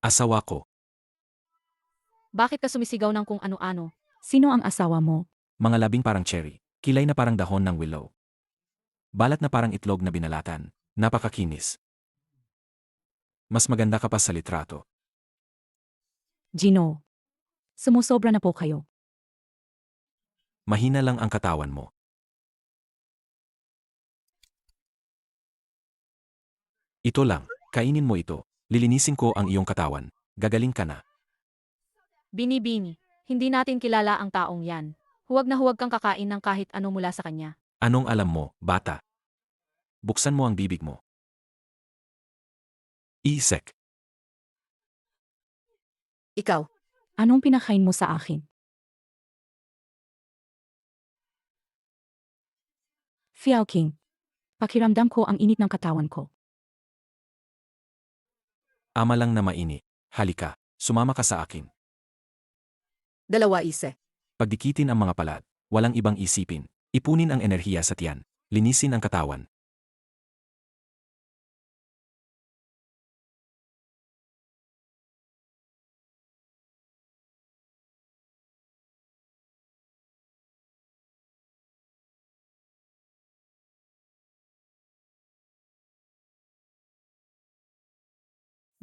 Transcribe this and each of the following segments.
Asawa ko. Bakit ka sumisigaw ng kung ano-ano? Sino ang asawa mo? Mga labing parang cherry. Kilay na parang dahon ng willow. Balat na parang itlog na binalatan. Napakakinis. Mas maganda ka pa sa litrato. Gino. Sumusobra na po kayo. Mahina lang ang katawan mo. Ito lang. Kainin mo ito. Lilinisin ko ang iyong katawan. Gagaling ka na. Binibini. Hindi natin kilala ang taong yan. Huwag na huwag kang kakain ng kahit ano mula sa kanya. Anong alam mo, bata? Buksan mo ang bibig mo. Isek. Ikaw. Anong pinakain mo sa akin? Fiao King. Pakiramdam ko ang init ng katawan ko. Ama lang na mainit. Halika, sumama ka sa akin. Dalawa ise. Pagdikitin ang mga palad. Walang ibang isipin. Ipunin ang enerhiya sa tiyan. Linisin ang katawan.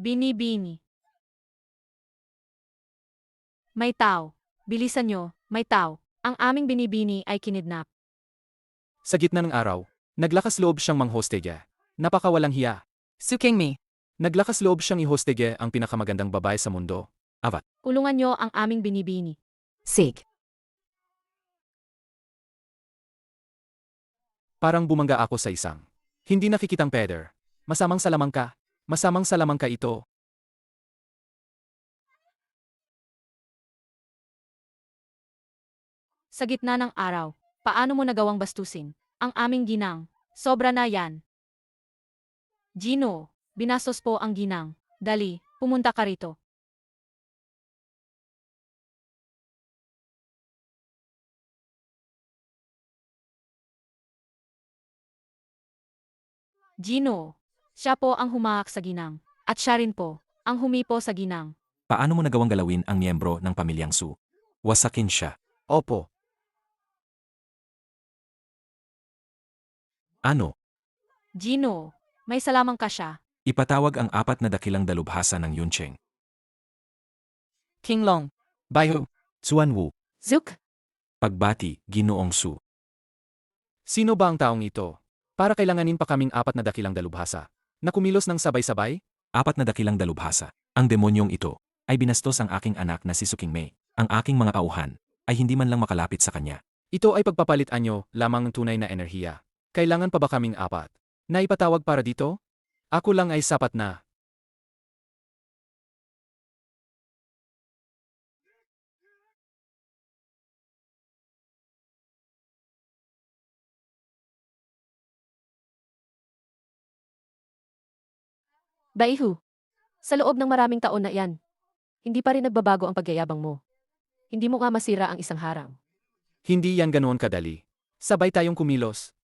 Binibini. May tao. Bilisan nyo, may tao. Ang aming binibini ay kinidnap. Sa gitna ng araw, naglakas loob siyang manghostege. Napakawalang hiya. Suking me. Naglakas loob siyang ihostege ang pinakamagandang babae sa mundo. Avat. Kulungan nyo ang aming binibini. Sig. Parang bumangga ako sa isang. Hindi nakikitang peder. Masamang salamang ka. Masamang salamang ka ito. Sa gitna ng araw, paano mo nagawang bastusin? Ang aming ginang. Sobra na yan. Gino, binastos po ang ginang. Dali, pumunta ka rito. Gino, siya po ang humahak sa ginang. At siya rin po, ang humipo sa ginang. Paano mo nagawang galawin ang miyembro ng pamilyang Su? Wasakin siya. Opo. Ano? Gino, may salamang ka siya. Ipatawag ang 4 na dakilang dalubhasa ng Yuncheng. King Long. Baihu. Suan Wu. Zuk. Pagbati, Ginoong Su. Sino ba ang taong ito? Para kailanganin pa kaming 4 na dakilang dalubhasa. Na kumilos ng sabay-sabay? 4 na dakilang dalubhasa. Ang demonyong ito ay binastos ang aking anak na si Suking Mei. Ang aking mga auhan ay hindi man lang makalapit sa kanya. Ito ay pagpapalit anyo lamang ng tunay na enerhiya. Kailangan pa ba kaming 4? Na ipatawag para dito? Ako lang ay sapat na. Baihu, sa loob ng maraming taon na iyan, hindi pa rin nagbabago ang pagyayabang mo. Hindi mo nga masira ang isang harang. Hindi yan ganoon kadali. Sabay tayong kumilos.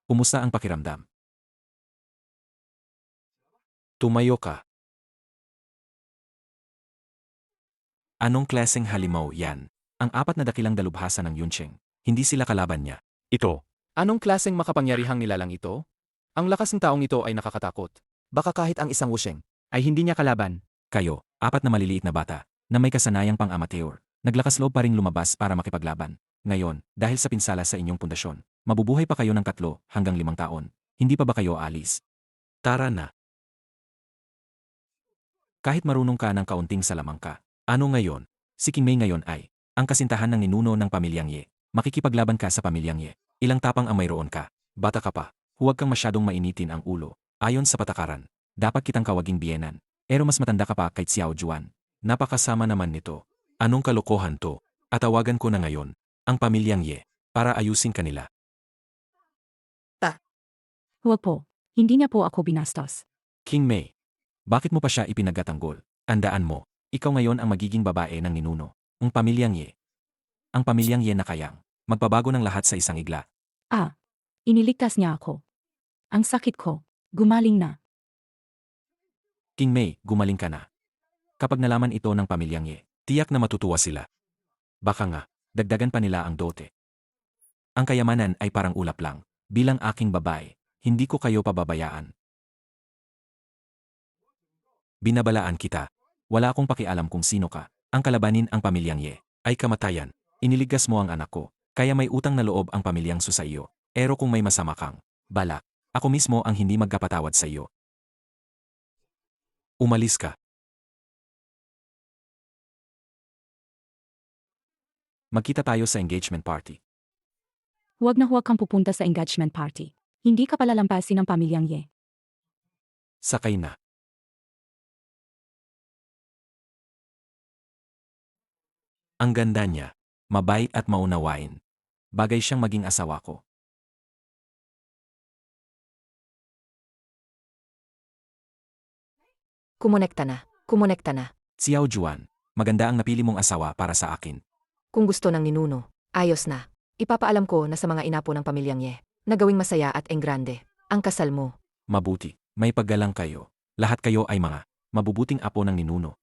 Kumusta ang pakiramdam? Tumayo ka. Anong klaseng halimaw yan? Ang 4 na dakilang dalubhasa ng Yuncheng. Hindi sila kalaban niya. Ito. Anong klaseng makapangyarihang nilalang ito? Ang lakas ng taong ito ay nakakatakot. Baka kahit ang isang wusheng ay hindi niya kalaban. Kayo, 4 na maliliit na bata na may kasanayang pang-amateur. Naglakas loob pa ring lumabas para makipaglaban. Ngayon, dahil sa pinsala sa inyong pundasyon, mabubuhay pa kayo ng 3 hanggang 5 taon. Hindi pa ba kayo aalis? Tara na. Kahit marunong ka ng kaunting salamang ka. Ano ngayon? Si King Mei ngayon ay Ang kasintahan ng ninuno ng pamilyang Ye. Makikipaglaban ka sa pamilyang Ye. Ilang tapang ang mayroon ka. Bata ka pa. Huwag kang masyadong mainitin ang ulo. Ayon sa patakaran, dapat kitang kawaging biyenan. Pero mas matanda ka pa kay Xiao Juan. Napakasama naman nito. Anong kalokohan to? Atawagan ko na ngayon ang pamilyang Ye para ayusin kanila. Huwag po. Hindi niya po ako binastos. King Mei, bakit mo pa siya ipinagtatanggol? Andaan mo, ikaw ngayon ang magiging babae ng ninuno. Ang pamilyang Ye. Ang pamilyang Ye na kayang magbabago ng lahat sa isang igla. Ah, iniligtas niya ako. Ang sakit ko. Gumaling na. King Mei, gumaling ka na. Kapag nalaman ito ng pamilyang Ye, tiyak na matutuwa sila. Baka nga, dagdagan pa nila ang dote. Ang kayamanan ay parang ulap lang. Bilang aking babae, hindi ko kayo pababayaan. Binabalaan kita. Wala akong pakialam kung sino ka. Ang kalabanin ang pamilyang Ye ay kamatayan. Iniligtas mo ang anak ko, kaya may utang na loob ang pamilyang Su sa iyo. Pero kung may masama kang balak, ako mismo ang hindi magkapatawad sa iyo. Umalis ka. Magkita tayo sa engagement party. Huwag na huwag kang pupunta sa engagement party. Hindi ka palalampasin ng pamilyang Ye. Sakay na. Ang ganda niya. Mabait at maunawain. Bagay siyang maging asawa ko. Kumonekta na. Kumonekta na. Xiao Juan, maganda ang napili mong asawa para sa akin. Kung gusto ng ninuno, ayos na. Ipapaalam ko na sa mga inapo ng pamilyang Ye na gawing masaya at enggrande ang kasal mo. Mabuti, may paggalang kayo. Lahat kayo ay mga mabubuting apo ng ninuno.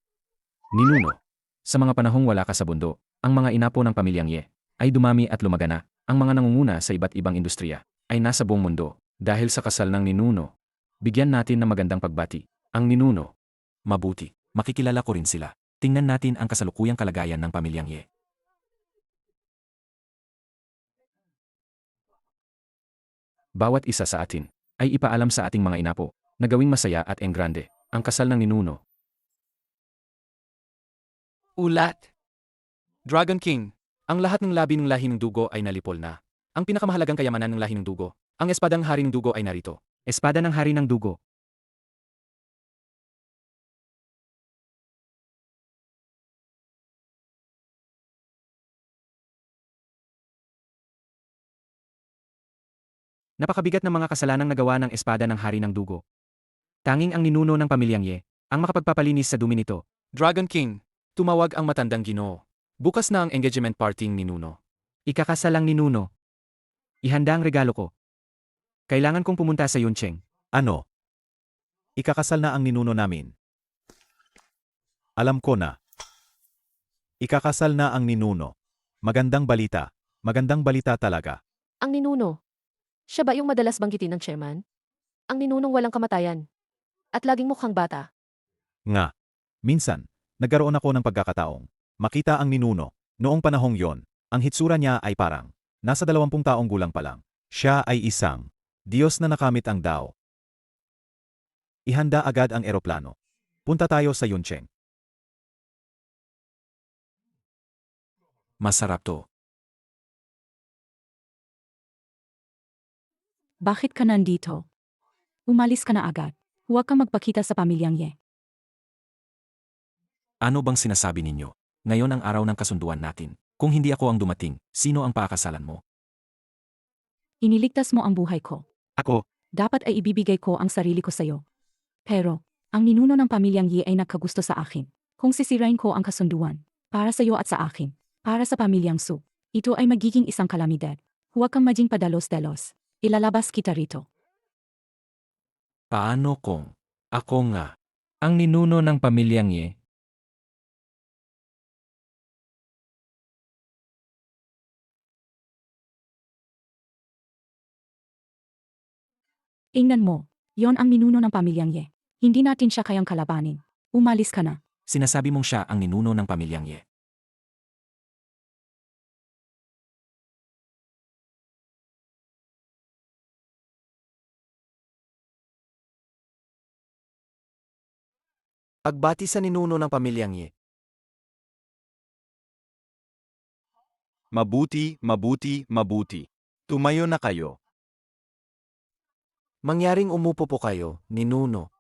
Ninuno. Sa mga panahong wala ka sa bundo, ang mga inapo ng pamilyang Ye ay dumami at lumagana. Ang mga nangunguna sa iba't ibang industriya ay nasa buong mundo. Dahil sa kasal ng ninuno, bigyan natin ng magandang pagbati ang ninuno. Mabuti, makikilala ko rin sila. Tingnan natin ang kasalukuyang kalagayan ng pamilyang Ye. Bawat isa sa atin ay ipaalam sa ating mga inapo na gawing masaya at enggrande ang kasal ng ninuno. Ulat. Dragon King. Ang lahat ng labi ng lahi ng dugo ay nalipol na. Ang pinakamahalagang kayamanan ng lahi ng dugo, ang espadang hari ng dugo ay narito. Espada ng hari ng dugo. Napakabigat ng mga kasalanang nagawa ng espada ng hari ng dugo. Tanging ang ninuno ng pamilyang Ye ang makapagpapalinis sa dumi nito. Dragon King. Tumawag ang matandang Ginoo. Bukas na ang engagement party ng ninuno. Ikakasal ang ninuno. Ihanda ang regalo ko. Kailangan kong pumunta sa Yuncheng. Ano? Ikakasal na ang ninuno namin. Alam ko na. Ikakasal na ang ninuno. Magandang balita. Magandang balita talaga. Ang ninuno. Siya ba yung madalas banggitin ng chairman? Ang ninunong walang kamatayan. At laging mukhang bata. Nga. Minsan, nagkaroon ako ng pagkakataong makita ang ninuno. Noong panahong yon, ang hitsura niya ay parang nasa 20 taong gulang pa lang. Siya ay isang Diyos na nakamit ang Dao. Ihanda agad ang eroplano. Punta tayo sa Yuncheng. Masarap to. Bakit ka nandito? Umalis ka na agad. Huwag kang magpakita sa pamilyang Ye. Ano bang sinasabi ninyo? Ngayon ang araw ng kasunduan natin. Kung hindi ako ang dumating, sino ang pakakasalan mo? Iniligtas mo ang buhay ko. Ako, Dapat ay ibibigay ko ang sarili ko sa'yo. Pero, ang ninuno ng pamilyang Ye ay nagkagusto sa akin. Kung sisirain ko ang kasunduan, para sa'yo at sa akin, para sa pamilyang Su, ito ay magiging isang kalamidad. Huwag kang maging padalos-dalos. Ilalabas kita rito. Paano kung ako nga? Ang ninuno ng pamilyang Ye. Ingnan mo, yon ang ninuno ng pamilyang Ye. Hindi natin siya kayang kalabanin. Umalis ka na. Sinasabi mong siya ang ninuno ng pamilyang Ye. Pagbati sa ninuno ng pamilyang Ye. Mabuti, mabuti, mabuti. Tumayo na kayo. Mangyaring umupo po kayo, ninuno.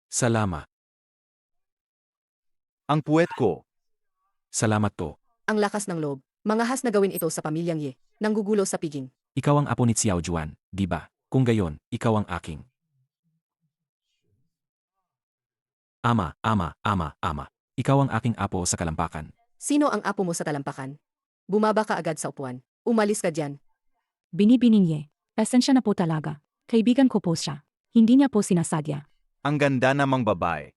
Salamat. Ang puwet ko. Salamat po. Ang lakas ng loob. Mangahas na gawin ito sa pamilyang Ye. Nanggugulo sa piging. Ikaw ang apo ni Xiao Juan, di ba? Kung gayon, ikaw ang aking. Ama, ama, ama, ama. Ikaw ang aking apo sa kalampakan. Sino ang apo mo sa talampakan? Bumaba ka agad sa upuan. Umalis ka dyan. Binibining Ye. Pasensya na po talaga. Kaibigan ko po siya. Hindi niya po sinasadya. Ang ganda namang babae.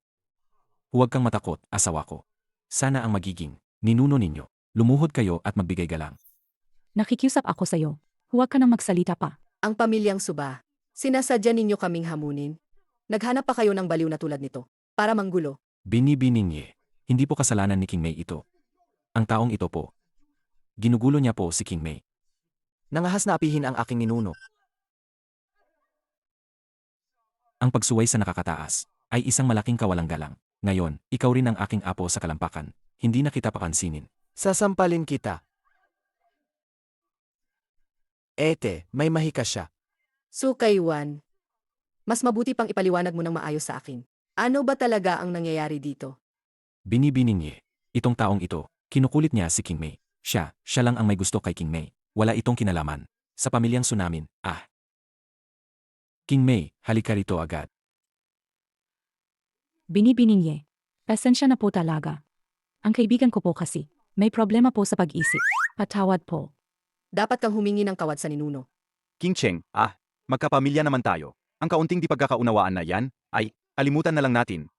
Huwag kang matakot, asawa ko. Sana ang magiging ninuno ninyo. Lumuhod kayo at magbigay galang. Nakikiusap ako sa'yo. Huwag ka nang magsalita pa. Ang pamilyang Suba. Sinasadya ninyo kaming hamunin. Naghanap pa kayo ng baliw na tulad nito. Para manggulo. Binibining Ye. Hindi po kasalanan ni King Mei ito. Ang taong ito po. Ginugulo niya po si King Mei. Nangahas na apihin ang aking ninuno. Ang pagsuway sa nakakataas ay isang malaking kawalang-galang. Ngayon, ikaw rin ang aking apo sa kalampakan. Hindi na kita papansinin. Sasampalin kita. Ete, may mahika siya. Sukaywan. Mas mabuti pang ipaliwanag mo ng maayos sa akin. Ano ba talaga ang nangyayari dito? Binibining Ye. Itong taong ito, kinukulit niya si King Mei. Siya lang ang may gusto kay King Mei. Wala itong kinalaman. Sa pamilyang Su namin, King Mei, halika rito agad. Binibining Ye. Pasensya na po talaga. Ang kaibigan ko po kasi, may problema po sa pag-isip. Patawad po. Dapat kang humingi ng kawad sa ninuno. King Cheng, magkapamilya naman tayo. Ang kaunting di pagkakaunawaan na yan, ay, alimutan na lang natin,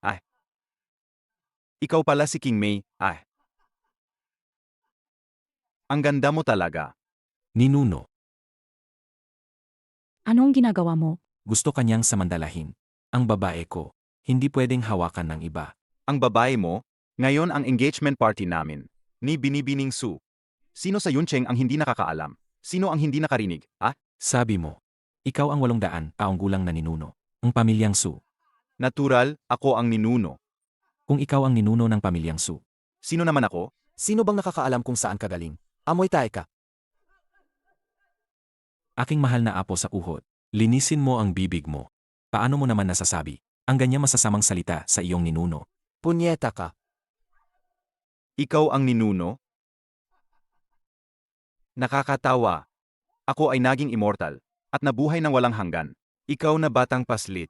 Ikaw pala si King Mei, Ang ganda mo talaga. Ninuno, Anong ginagawa mo? gusto kanyang samandalahin. Ang babae ko, hindi pwedeng hawakan ng iba. Ang babae mo, ngayon ang engagement party namin. Ni Binibining Su. Sino sa Yuncheng ang hindi nakakaalam? Sino ang hindi nakarinig, Sabi mo, ikaw ang 800 taong gulang na ninuno. Ang pamilyang Su. Natural, ako ang ninuno. Kung ikaw ang ninuno ng pamilyang Su, Sino naman ako? Sino bang nakakaalam kung saan ka galing? Amoy tayo ka. aking mahal na apo sa uhod, linisin mo ang bibig mo. Paano mo naman nasasabi ang ganyang masasamang salita sa iyong ninuno? Punyeta ka. Ikaw ang ninuno? Nakakatawa. Ako ay naging immortal, at nabuhay ng walang hanggan. Ikaw na batang paslit.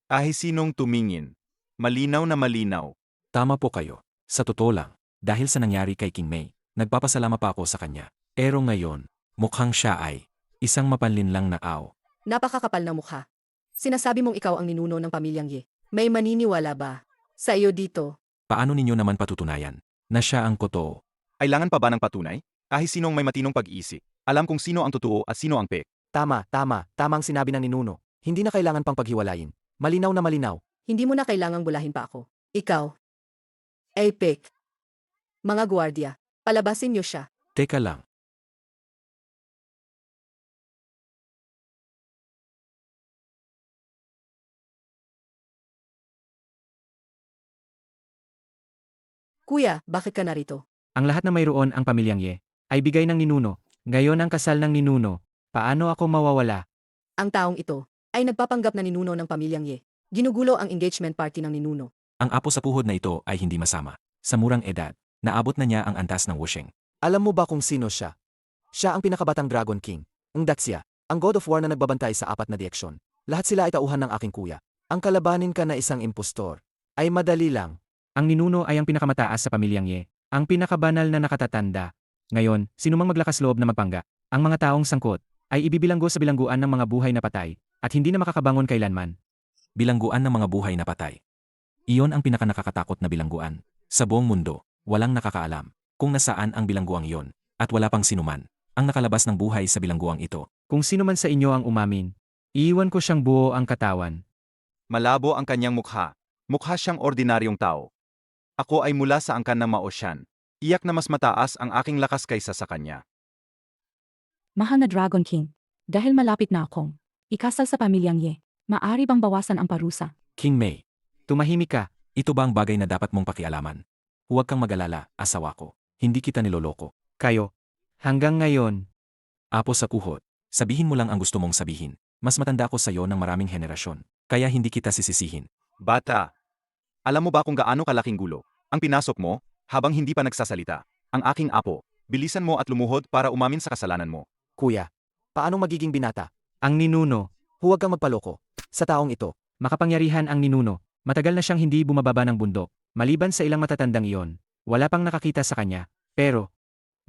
Sinong tumingin. Malinaw na malinaw. Tama po kayo. Sa totoo lang, dahil sa nangyari kay King Mei, nagpapasalamat pa ako sa kanya. Pero ngayon, mukhang siya ay isang mapanlinlang na aw. Napakakapal na mukha. Sinasabi mong ikaw ang ninuno ng pamilyang Ye. May maniniwala ba sa iyo dito? Paano ninyo naman patutunayan na siya ang totoo? Kailangan pa ba ng patunay? Sinong may matinong pag-iisip. Alam kung sino ang totoo at sino ang pek. Tama ang sinabi ng ninuno. Hindi na kailangan pang paghiwalayin. Malinaw na malinaw. Hindi mo na kailangang bulahin pa ako. Ikaw. Apek. Mga gwardiya, palabasin niyo siya. Teka lang. Kuya, bakit ka narito? Ang lahat na mayroon ang pamilyang Ye ay bigay ng ninuno. Ngayon ang kasal ng ninuno. Paano ako mawawala? Ang taong ito ay nagpapanggap na ninuno ng pamilyang Ye. Ginugulo ang engagement party ng ninuno. Ang apo sa tuhod na ito ay hindi masama. Sa murang edad, naabot na niya ang antas ng Wusheng. Alam mo ba kung sino siya? Siya ang pinakabatang Dragon King. Ang Daxia, ang God of War na nagbabantay sa 4 na direksyon. Lahat sila ay tauhan ng aking kuya. Ang kalabanin ka na isang impostor ay madali lang. Ang ninuno ay ang pinakamataas sa pamilyang Ye. Ang pinakabanal na nakatatanda. Ngayon, sinumang maglakas loob na magpangga, ang mga taong sangkot, ay ibibilanggo sa bilangguan ng mga buhay na patay, at hindi na makakabangon kailanman. Bilangguan ng mga buhay na patay. Iyon ang pinakanakakatakot na bilangguan. Sa buong mundo, walang nakakaalam kung nasaan ang bilangguang iyon, at wala pang sinuman ang nakalabas ng buhay sa bilangguang ito. Kung sino man sa inyo ang umamin, iiwan ko siyang buo ang katawan. Malabo ang kanyang mukha. Mukha siyang ordinaryong tao. Ako ay mula sa angkan ng Maosyan. Iyak na mas mataas ang aking lakas kaysa sa kanya. Mahal na Dragon King. Dahil malapit na akong ikasal sa pamilyang Ye, maaari bang bawasan ang parusa? King Mei, tumahimik ka. Ito ba ang bagay na dapat mong pakialaman? Huwag kang mag-alala, asawa ko. Hindi kita niloloko. Kayo. Hanggang ngayon, Apo sa kuhot, sabihin mo lang ang gusto mong sabihin. Mas matanda ako sa iyo ng maraming henerasyon, kaya hindi kita sisisihin. Bata, alam mo ba kung gaano kalaking gulo ang pinasok mo habang hindi pa nagsasalita? Ang aking apo, bilisan mo at lumuhod para umamin sa kasalanan mo. Kuya, paano magiging binata? ang ninuno, Huwag kang magpaloko. Sa taong ito, makapangyarihan ang ninuno. Matagal na siyang hindi bumababa ng bundok. Maliban sa ilang matatandang iyon, wala pang nakakita sa kanya. Pero,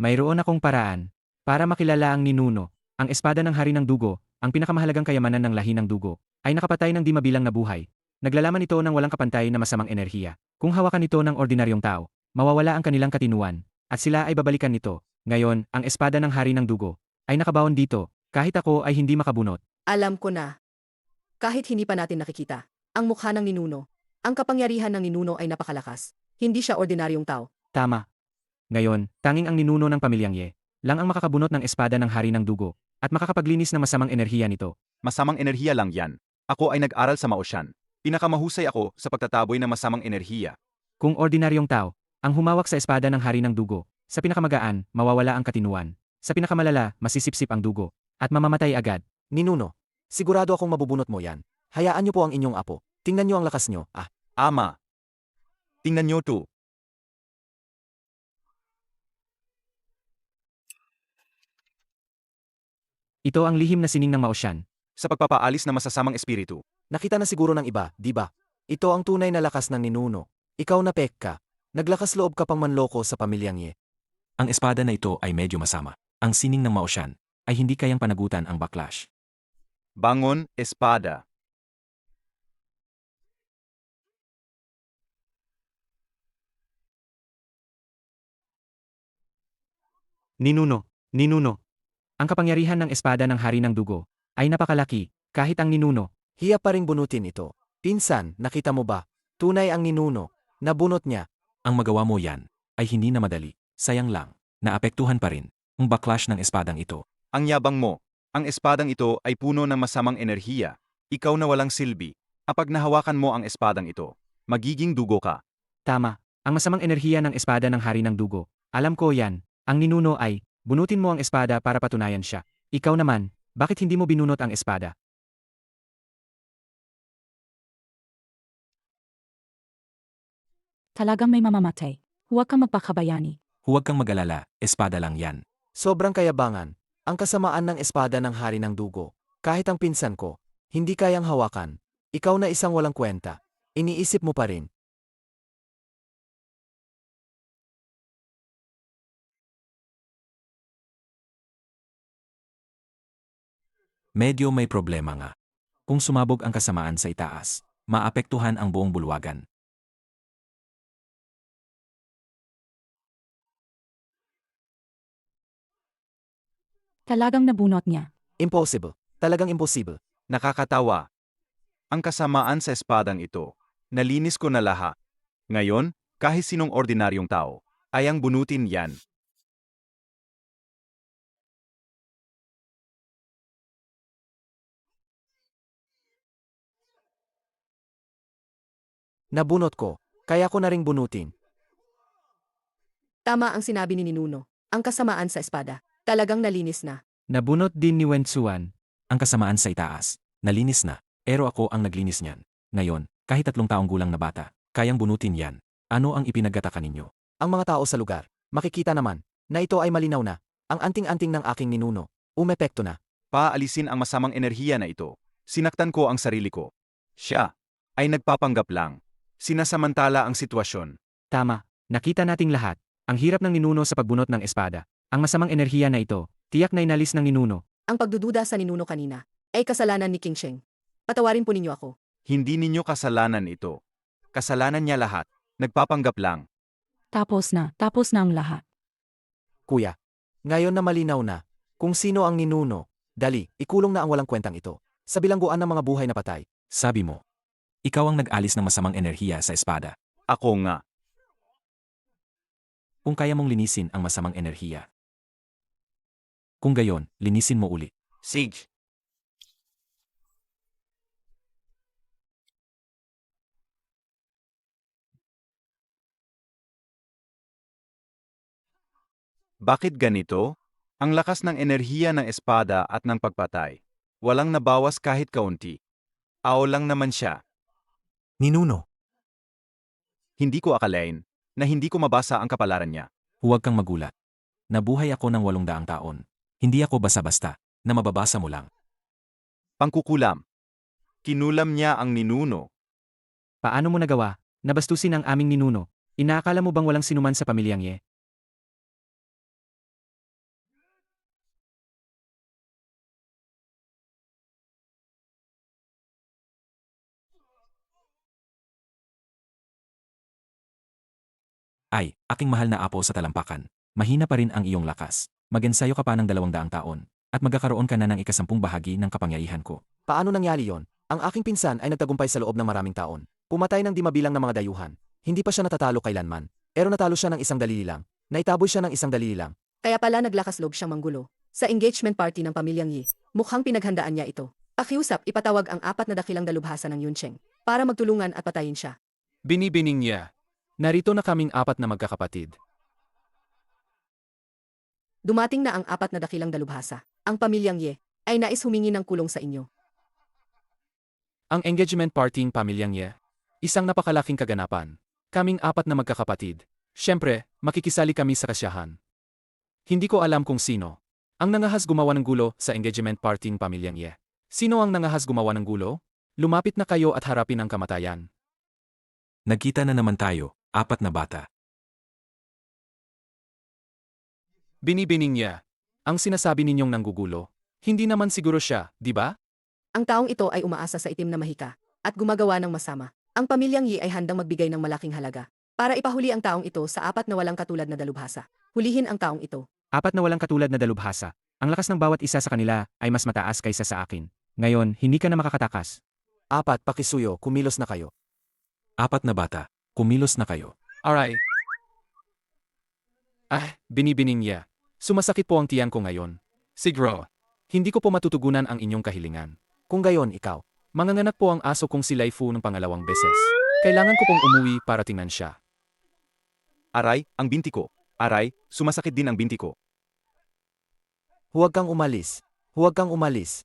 mayroon akong paraan para makilala ang ninuno. Ang espada ng hari ng dugo, ang pinakamahalagang kayamanan ng lahi ng dugo, ay nakapatay ng di mabilang na buhay. Naglalaman ito ng walang kapantay na masamang enerhiya. Kung hawakan ito ng ordinaryong tao, mawawala ang kanilang katinuan, at sila ay babalikan nito. Ngayon, ang espada ng hari ng dugo ay nakabaon dito, kahit ako ay hindi makabunot. Alam ko na. Kahit hindi pa natin nakikita, ang mukha ng ninuno, ang kapangyarihan ng ninuno ay napakalakas. Hindi siya ordinaryong tao. Tama. Ngayon, tanging ang ninuno ng pamilyang Ye lang ang makakabunot ng espada ng hari ng dugo, at makakapaglinis ng masamang enerhiya nito. Masamang enerhiya lang yan. Ako ay nag-aral sa Maosyan. Pinakamahusay ako sa pagtataboy ng masamang enerhiya. Kung ordinaryong tao, ang humawak sa espada ng hari ng dugo, sa pinakamagaan, mawawala ang katinuan. Sa pinakamalala, masisipsip ang dugo, at mamamatay agad. ninuno, sigurado akong mabubunot mo yan. Hayaan niyo po ang inyong apo. Tingnan niyo ang lakas niyo. Ama. Tingnan niyo to. Ito ang lihim na sining ng Maosyan. Sa pagpapaalis ng masasamang espiritu. Nakita na siguro ng iba, di ba? Ito ang tunay na lakas ng ninuno. Ikaw na pekka. Naglakas loob ka pang manloko sa pamilyang Ye. Ang espada na ito ay medyo masama. Ang sining ng Maosyan ay hindi kayang panagutan ang backlash. Bangon, espada. Ninuno. Ang kapangyarihan ng espada ng hari ng dugo ay napakalaki, kahit ang ninuno. Hiya pa ring bunutin ito. Pinsan, nakita mo ba? Tunay ang ninuno. Nabunot niya. Ang magawa mo yan ay hindi na madali. Sayang lang, naapektuhan pa rin ang backlash ng espadang ito. Ang yabang mo. Ang espadang ito ay puno ng masamang enerhiya. Ikaw na walang silbi. Kapag nahawakan mo ang espadang ito, magiging dugo ka. Tama, ang masamang enerhiya ng espada ng hari ng dugo. Alam ko yan, ang ninuno ay, bunutin mo ang espada para patunayan siya. Ikaw naman, bakit hindi mo binunot ang espada? Talagang may mamamatay. Huwag kang magpakabayani. Huwag kang mag-alala, espada lang yan. Sobrang kayabangan. Ang kasamaan ng espada ng hari ng dugo. Kahit ang pinsan ko, hindi kayang hawakan. Ikaw na isang walang kwenta. Iniisip mo pa rin. Medyo may problema nga. Kung sumabog ang kasamaan sa itaas, maapektuhan ang buong bulwagan. Talagang nabunot niya. Impossible. Talagang impossible. Nakakatawa. Ang kasamaan sa espadang ito, nalinis ko na lahat. Ngayon, kahit sinong ordinaryong tao, ay ang bunutin yan. Nabunot ko. Kaya ko na ring bunutin. Tama ang sinabi ni Ninuno. Ang kasamaan sa espada. Talagang nalinis na. Nabunot din ni Wensuan. Ang kasamaan sa itaas, nalinis na, pero ako ang naglinis niyan. Ngayon, kahit 3 taong gulang na bata, kayang bunutin yan. Ano ang ipinaggataka ninyo? Ang mga tao sa lugar, makikita naman, na ito ay malinaw na. Ang anting-anting ng aking ninuno, umepekto na. Paalisin ang masamang enerhiya na ito. Sinaktan ko ang sarili ko. Siya ay nagpapanggap lang. Sinasamantala ang sitwasyon. Tama, nakita nating lahat. Ang hirap ng ninuno sa pagbunot ng espada. Ang masamang enerhiya na ito, tiyak na inalis ng ninuno. Ang pagdududa sa Ninuno kanina ay kasalanan ni King Sheng. Patawarin po ninyo ako. Hindi ninyo kasalanan ito. Kasalanan niya lahat. Nagpapanggap lang. Tapos na ang lahat. Kuya, ngayon na malinaw na, kung sino ang ninuno, dali, ikulong na ang walang kwentang ito. Sa bilangguan ng mga buhay na patay. Sabi mo, ikaw ang nag-alis ng masamang enerhiya sa espada. Ako nga. Kung kaya mong linisin ang masamang enerhiya. Kung gayon, linisin mo uli. Sige. Bakit ganito? Ang lakas ng enerhiya ng espada at ng pagpatay. Walang nabawas kahit kaunti. Ao lang naman siya. Ninuno. Hindi ko akalain na hindi ko mabasa ang kapalaran niya. Huwag kang magulat. Nabuhay ako ng 800 taon. Hindi ako basta-basta, na mababasa mo lang. Pangkukulam. Kinulam niya ang ninuno. Paano mo nagawa? Nabastusin ang aming ninuno. Inaakala mo bang walang sinuman sa pamilyang Ye? Ay, aking mahal na apo sa talampakan. Mahina pa rin ang iyong lakas. Mag-ensayo ka pa ng 200 taon, at magkakaroon ka na ng 10 bahagi ng kapangyarihan ko. Paano nangyari yon? Ang aking pinsan ay nagtagumpay sa loob ng maraming taon. Pumatay ng di mabilang na mga dayuhan. Hindi pa siya natatalo kailanman. Pero natalo siya ng 1 dalili lang. Naitaboy siya ng 1 dalili lang. Kaya pala naglakas loob siyang manggulo. Sa engagement party ng pamilyang Yi, mukhang pinaghandaan niya ito. Pakiusap, ipatawag ang 4 na dakilang dalubhasa ng Yuncheng para magtulungan at patayin siya. Binibining niya. Narito na kaming 4 na magkakapatid. Dumating na ang 4 na dakilang dalubhasa. Ang pamilyang Ye ay nais humingi ng kulong sa inyo. Ang engagement partying pamilyang Ye, isang napakalaking kaganapan. Kaming 4 na magkakapatid. Siyempre, makikisali kami sa kasyahan. Hindi ko alam kung sino ang nangahas gumawa ng gulo sa engagement partying pamilyang Ye. Sino ang nangahas gumawa ng gulo? Lumapit na kayo at harapin ang kamatayan. Nagkita na naman tayo, 4 na bata. Binibining niya. Ang sinasabi ninyong nanggugulo, hindi naman siguro siya, di ba? Ang taong ito ay umaasa sa itim na mahika at gumagawa ng masama. Ang pamilyang Yi ay handang magbigay ng malaking halaga para ipahuli ang taong ito sa 4 na walang katulad na dalubhasa. Hulihin ang taong ito. 4 na walang katulad na dalubhasa. Ang lakas ng bawat isa sa kanila ay mas mataas kaysa sa akin. Ngayon, hindi ka na makakatakas. 4, pakisuyo, kumilos na kayo. 4 na bata, kumilos na kayo. Aray. Binibining niya. Sumasakit po ang tiyan ko ngayon. Siguro, hindi ko po matutugunan ang inyong kahilingan. Kung gayon, ikaw. Manganganak po ang aso kong si Laifu ng pangalawang beses. Kailangan ko pong umuwi para tingnan siya. Aray, ang binti ko. Aray, sumasakit din ang binti ko. Huwag kang umalis. Huwag kang umalis.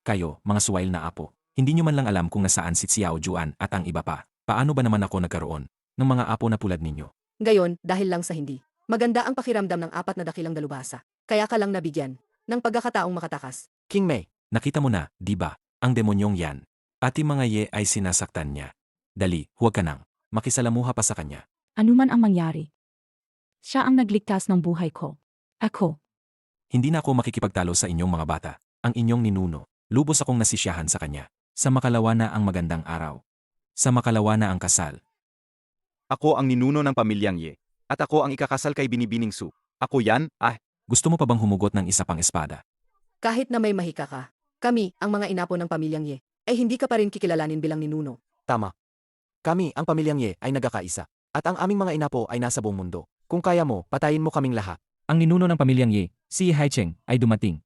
Kayo, mga suwail na apo. Hindi nyo man lang alam kung nasaan si Xiao Juan at ang iba pa. Paano ba naman ako nagkaroon ng mga apo na tulad ninyo? Gayon, dahil lang sa hindi. Maganda ang pakiramdam ng 4 na dakilang dalubhasa. Kaya ka lang nabigyan ng pagkakataong makatakas. King Mei, Nakita mo na, di ba? Ang demonyong yan. Ati mga Ye ay sinasaktan niya. Dali, huwag ka nang. Makisalamuha pa sa kanya. Anuman ang mangyari. Siya ang nagligtas ng buhay ko. Ako. Hindi na ako makikipagtalo sa inyong mga bata. Ang inyong ninuno. Lubos akong nasisyahan sa kanya. Sa makalawa na ang magandang araw. Sa makalawa na ang kasal. Ako ang ninuno ng pamilyang Ye. At ako ang ikakasal kay Binibining Su. Ako yan, Gusto mo pa bang humugot ng isa pang espada? Kahit na may mahika ka, kami, ang mga inapo ng pamilyang Ye, ay hindi ka pa rin kikilalanin bilang ninuno. tama. Kami, ang pamilyang Ye, ay nagkakaisa. At ang aming mga inapo ay nasa buong mundo. Kung kaya mo, patayin mo kaming lahat. Ang ninuno ng pamilyang Ye, si Haicheng, ay dumating.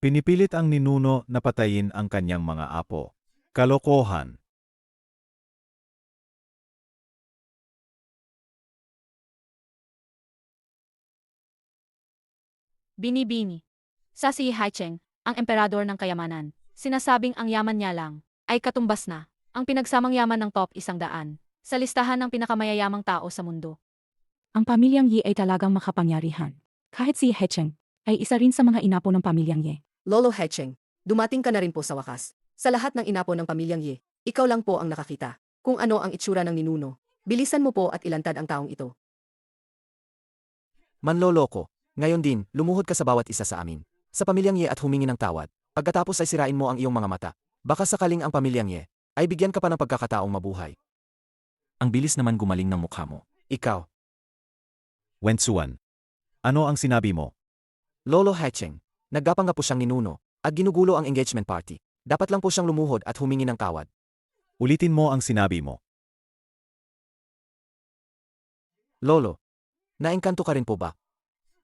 Pinipilit ang ninuno na patayin ang kanyang mga apo. Kalokohan. Binibini. Sa si Haicheng, ang emperador ng kayamanan, sinasabing ang yaman niya lang ay katumbas na ang pinagsamang yaman ng top 100 sa listahan ng pinakamayayamang tao sa mundo. Ang pamilyang Yi ay talagang makapangyarihan. Kahit si Hecheng ay isa rin sa mga inapo ng pamilyang Ye. Lolo Hecheng, dumating ka na rin po sa wakas. Sa lahat ng inapo ng pamilyang Ye, ikaw lang po ang nakakita kung ano ang itsura ng ninuno. Bilisan mo po at ilantad ang taong ito. Manloloko. Ngayon din, lumuhod ka sa bawat isa sa amin. Sa pamilyang Ye at humingi ng tawad. Pagkatapos ay sirain mo ang iyong mga mata. Baka sakaling ang pamilyang Ye ay bigyan ka pa ng pagkakataong mabuhay. Ang bilis naman gumaling ng mukha mo. Ikaw, Wensuan. Ano ang sinabi mo? Lolo Hecheng, naggapang nga po siyang ninuno at ginugulo ang engagement party. Dapat lang po siyang lumuhod at humingi ng tawad. Ulitin mo ang sinabi mo. Lolo, naengkanto ka rin po ba?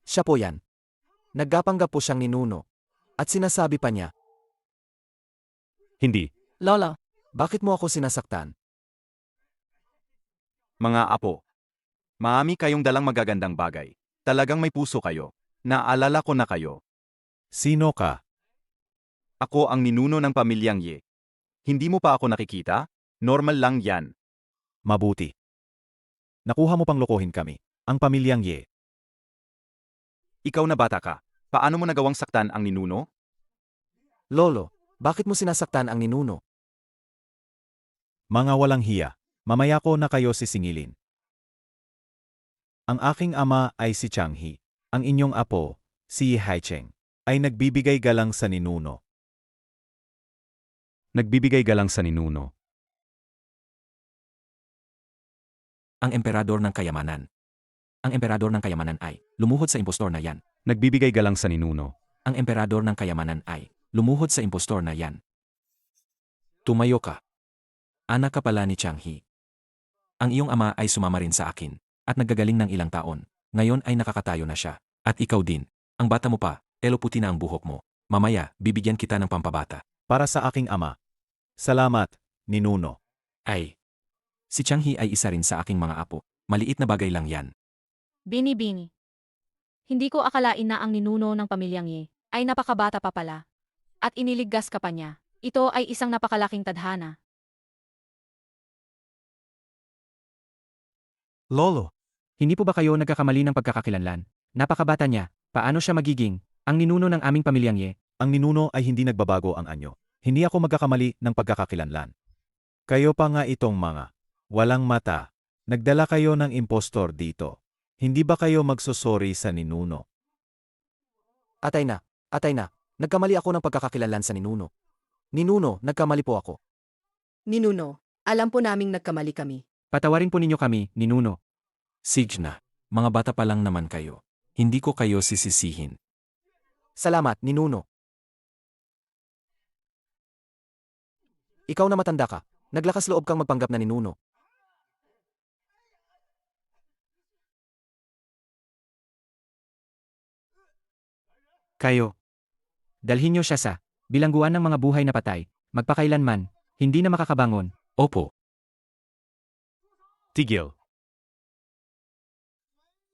Siya po yan. Naggapanggap po siyang ninuno. At sinasabi pa niya, Hindi. Lolo. bakit mo ako sinasaktan? mga apo. Maami kayong dalang magagandang bagay. Talagang may puso kayo. Naalala ko na kayo. Sino ka? Ako ang ninuno ng pamilyang Ye. Hindi mo pa ako nakikita? Normal lang yan. Mabuti. Nakuha mo pang lokohin kami. Ang pamilyang Ye. Ikaw na bata ka. Paano mo nagawang saktan ang ninuno? Lolo, bakit mo sinasaktan ang ninuno? Mga walang hiya. Mamaya ko na kayo sisingilin. Ang aking ama ay si Changhi. Ang inyong apo, si Haicheng, ay nagbibigay galang sa ninuno. Nagbibigay galang sa ninuno. Ang emperador ng kayamanan. Ang emperador ng kayamanan ay lumuhod sa impostor na yan. Nagbibigay galang sa ninuno. Ang emperador ng kayamanan ay lumuhod sa impostor na yan. Tumayo ka. Anak ka pala ni Changhi. Ang iyong ama ay sumama rin sa akin at naggagaling ng ilang taon. Ngayon ay nakakatayo na siya. At ikaw din. Ang bata mo pa, elo puti na ang buhok mo. Mamaya, bibigyan kita ng pampabata. Para sa aking ama. Salamat, ninuno. Ay. Si Changhi ay isa rin sa aking mga apo. Maliit na bagay lang yan. Bini-bini. Hindi ko akalain na ang ninuno ng pamilyang Ye ay napakabata pa pala. At iniligtas ka pa niya. Ito ay isang napakalaking tadhana. Lolo, hindi po ba kayo nagkakamali ng pagkakakilanlan? Napakabata niya, paano siya magiging ang ninuno ng aming pamilyang Ye? Ang ninuno ay hindi nagbabago ang anyo. Hindi ako magkakamali ng pagkakakilanlan. Kayo pa nga itong mga walang mata. Nagdala kayo ng impostor dito. Hindi ba kayo magsusori sa ninuno? Atay na. Nagkamali ako ng pagkakakilanlan sa ninuno. Ninuno, nagkamali po ako. Ninuno, alam po naming nagkamali kami. Patawarin po ninyo kami, ninuno. Sige na. Mga bata pa lang naman kayo. Hindi ko kayo sisisihin. Salamat, ninuno. Ikaw na matanda ka. Naglakas loob kang magpanggap na ninuno. Kayo. Dalhin niyo siya sa bilangguan ng mga buhay na patay, magpakailanman, hindi na makakabangon. Opo. Tigil.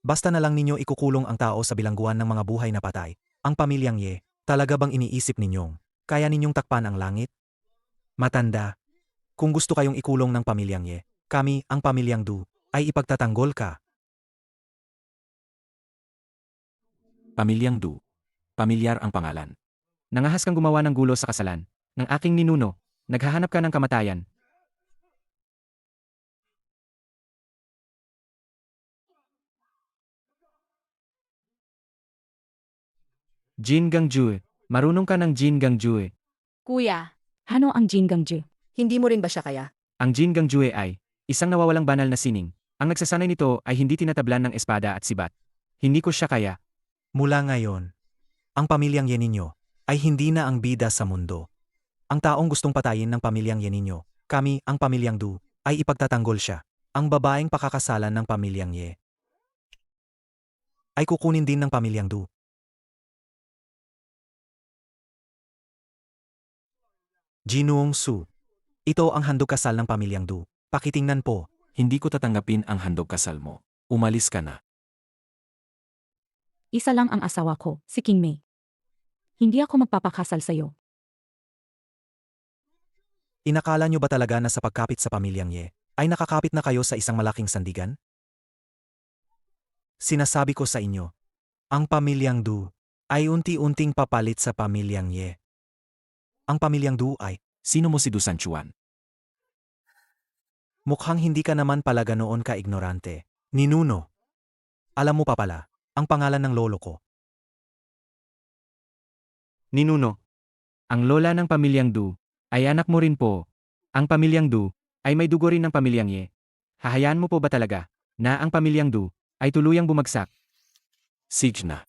Basta na lang ninyo ikukulong ang tao sa bilangguan ng mga buhay na patay. Ang pamilyang Ye, talaga bang iniisip ninyong kaya ninyong takpan ang langit? Matanda. Kung gusto kayong ikulong ng pamilyang Ye, kami, ang pamilyang Du, ay ipagtatanggol ka. Pamilyang Du. Pamilyar ang pangalan. Nangahas kang gumawa ng gulo sa kasalan ng aking ninuno, naghahanap ka ng kamatayan. Jin Gangjue, marunong ka ng Jin Gangjue. Kuya, Ano ang Jingangju? Hindi mo rin ba siya kaya? Ang Jin Gangjue ay isang nawawalang banal na sining. Ang nagsasanay nito ay hindi tinatablan ng espada at sibat. Hindi ko siya kaya. Mula ngayon, ang pamilyang Ye ninyo ay hindi na ang bida sa mundo. Ang taong gustong patayin ng pamilyang Ye ninyo, kami, ang pamilyang Du, ay ipagtatanggol siya. Ang babaeng pakakasalan ng pamilyang Ye ay kukunin din ng pamilyang Du. Jinuong Su. Ito ang handog kasal ng pamilyang Du. Pakitingnan po. Hindi ko tatanggapin ang handog kasal mo. Umalis ka na. Isa lang ang asawa ko, si King Mei. Hindi ako magpapakasal sa'yo. Inakala nyo ba talaga na sa pagkapit sa pamilyang Ye, ay nakakapit na kayo sa isang malaking sandigan? Sinasabi ko sa inyo, ang pamilyang Du ay unti-unting papalit sa pamilyang Ye. Ang pamilyang Du ay, Sino mo si Du Sanchuan? mukhang hindi ka naman pala ganoon ka-ignorante. Ninuno. Alam mo pa pala, ang pangalan ng lolo ko. Ninuno. Ang lola ng pamilyang Du ay anak mo rin po. Ang pamilyang Du ay may dugo rin ng pamilyang Ye. Hahayaan mo po ba talaga na ang pamilyang Du ay tuluyang bumagsak? Sige na.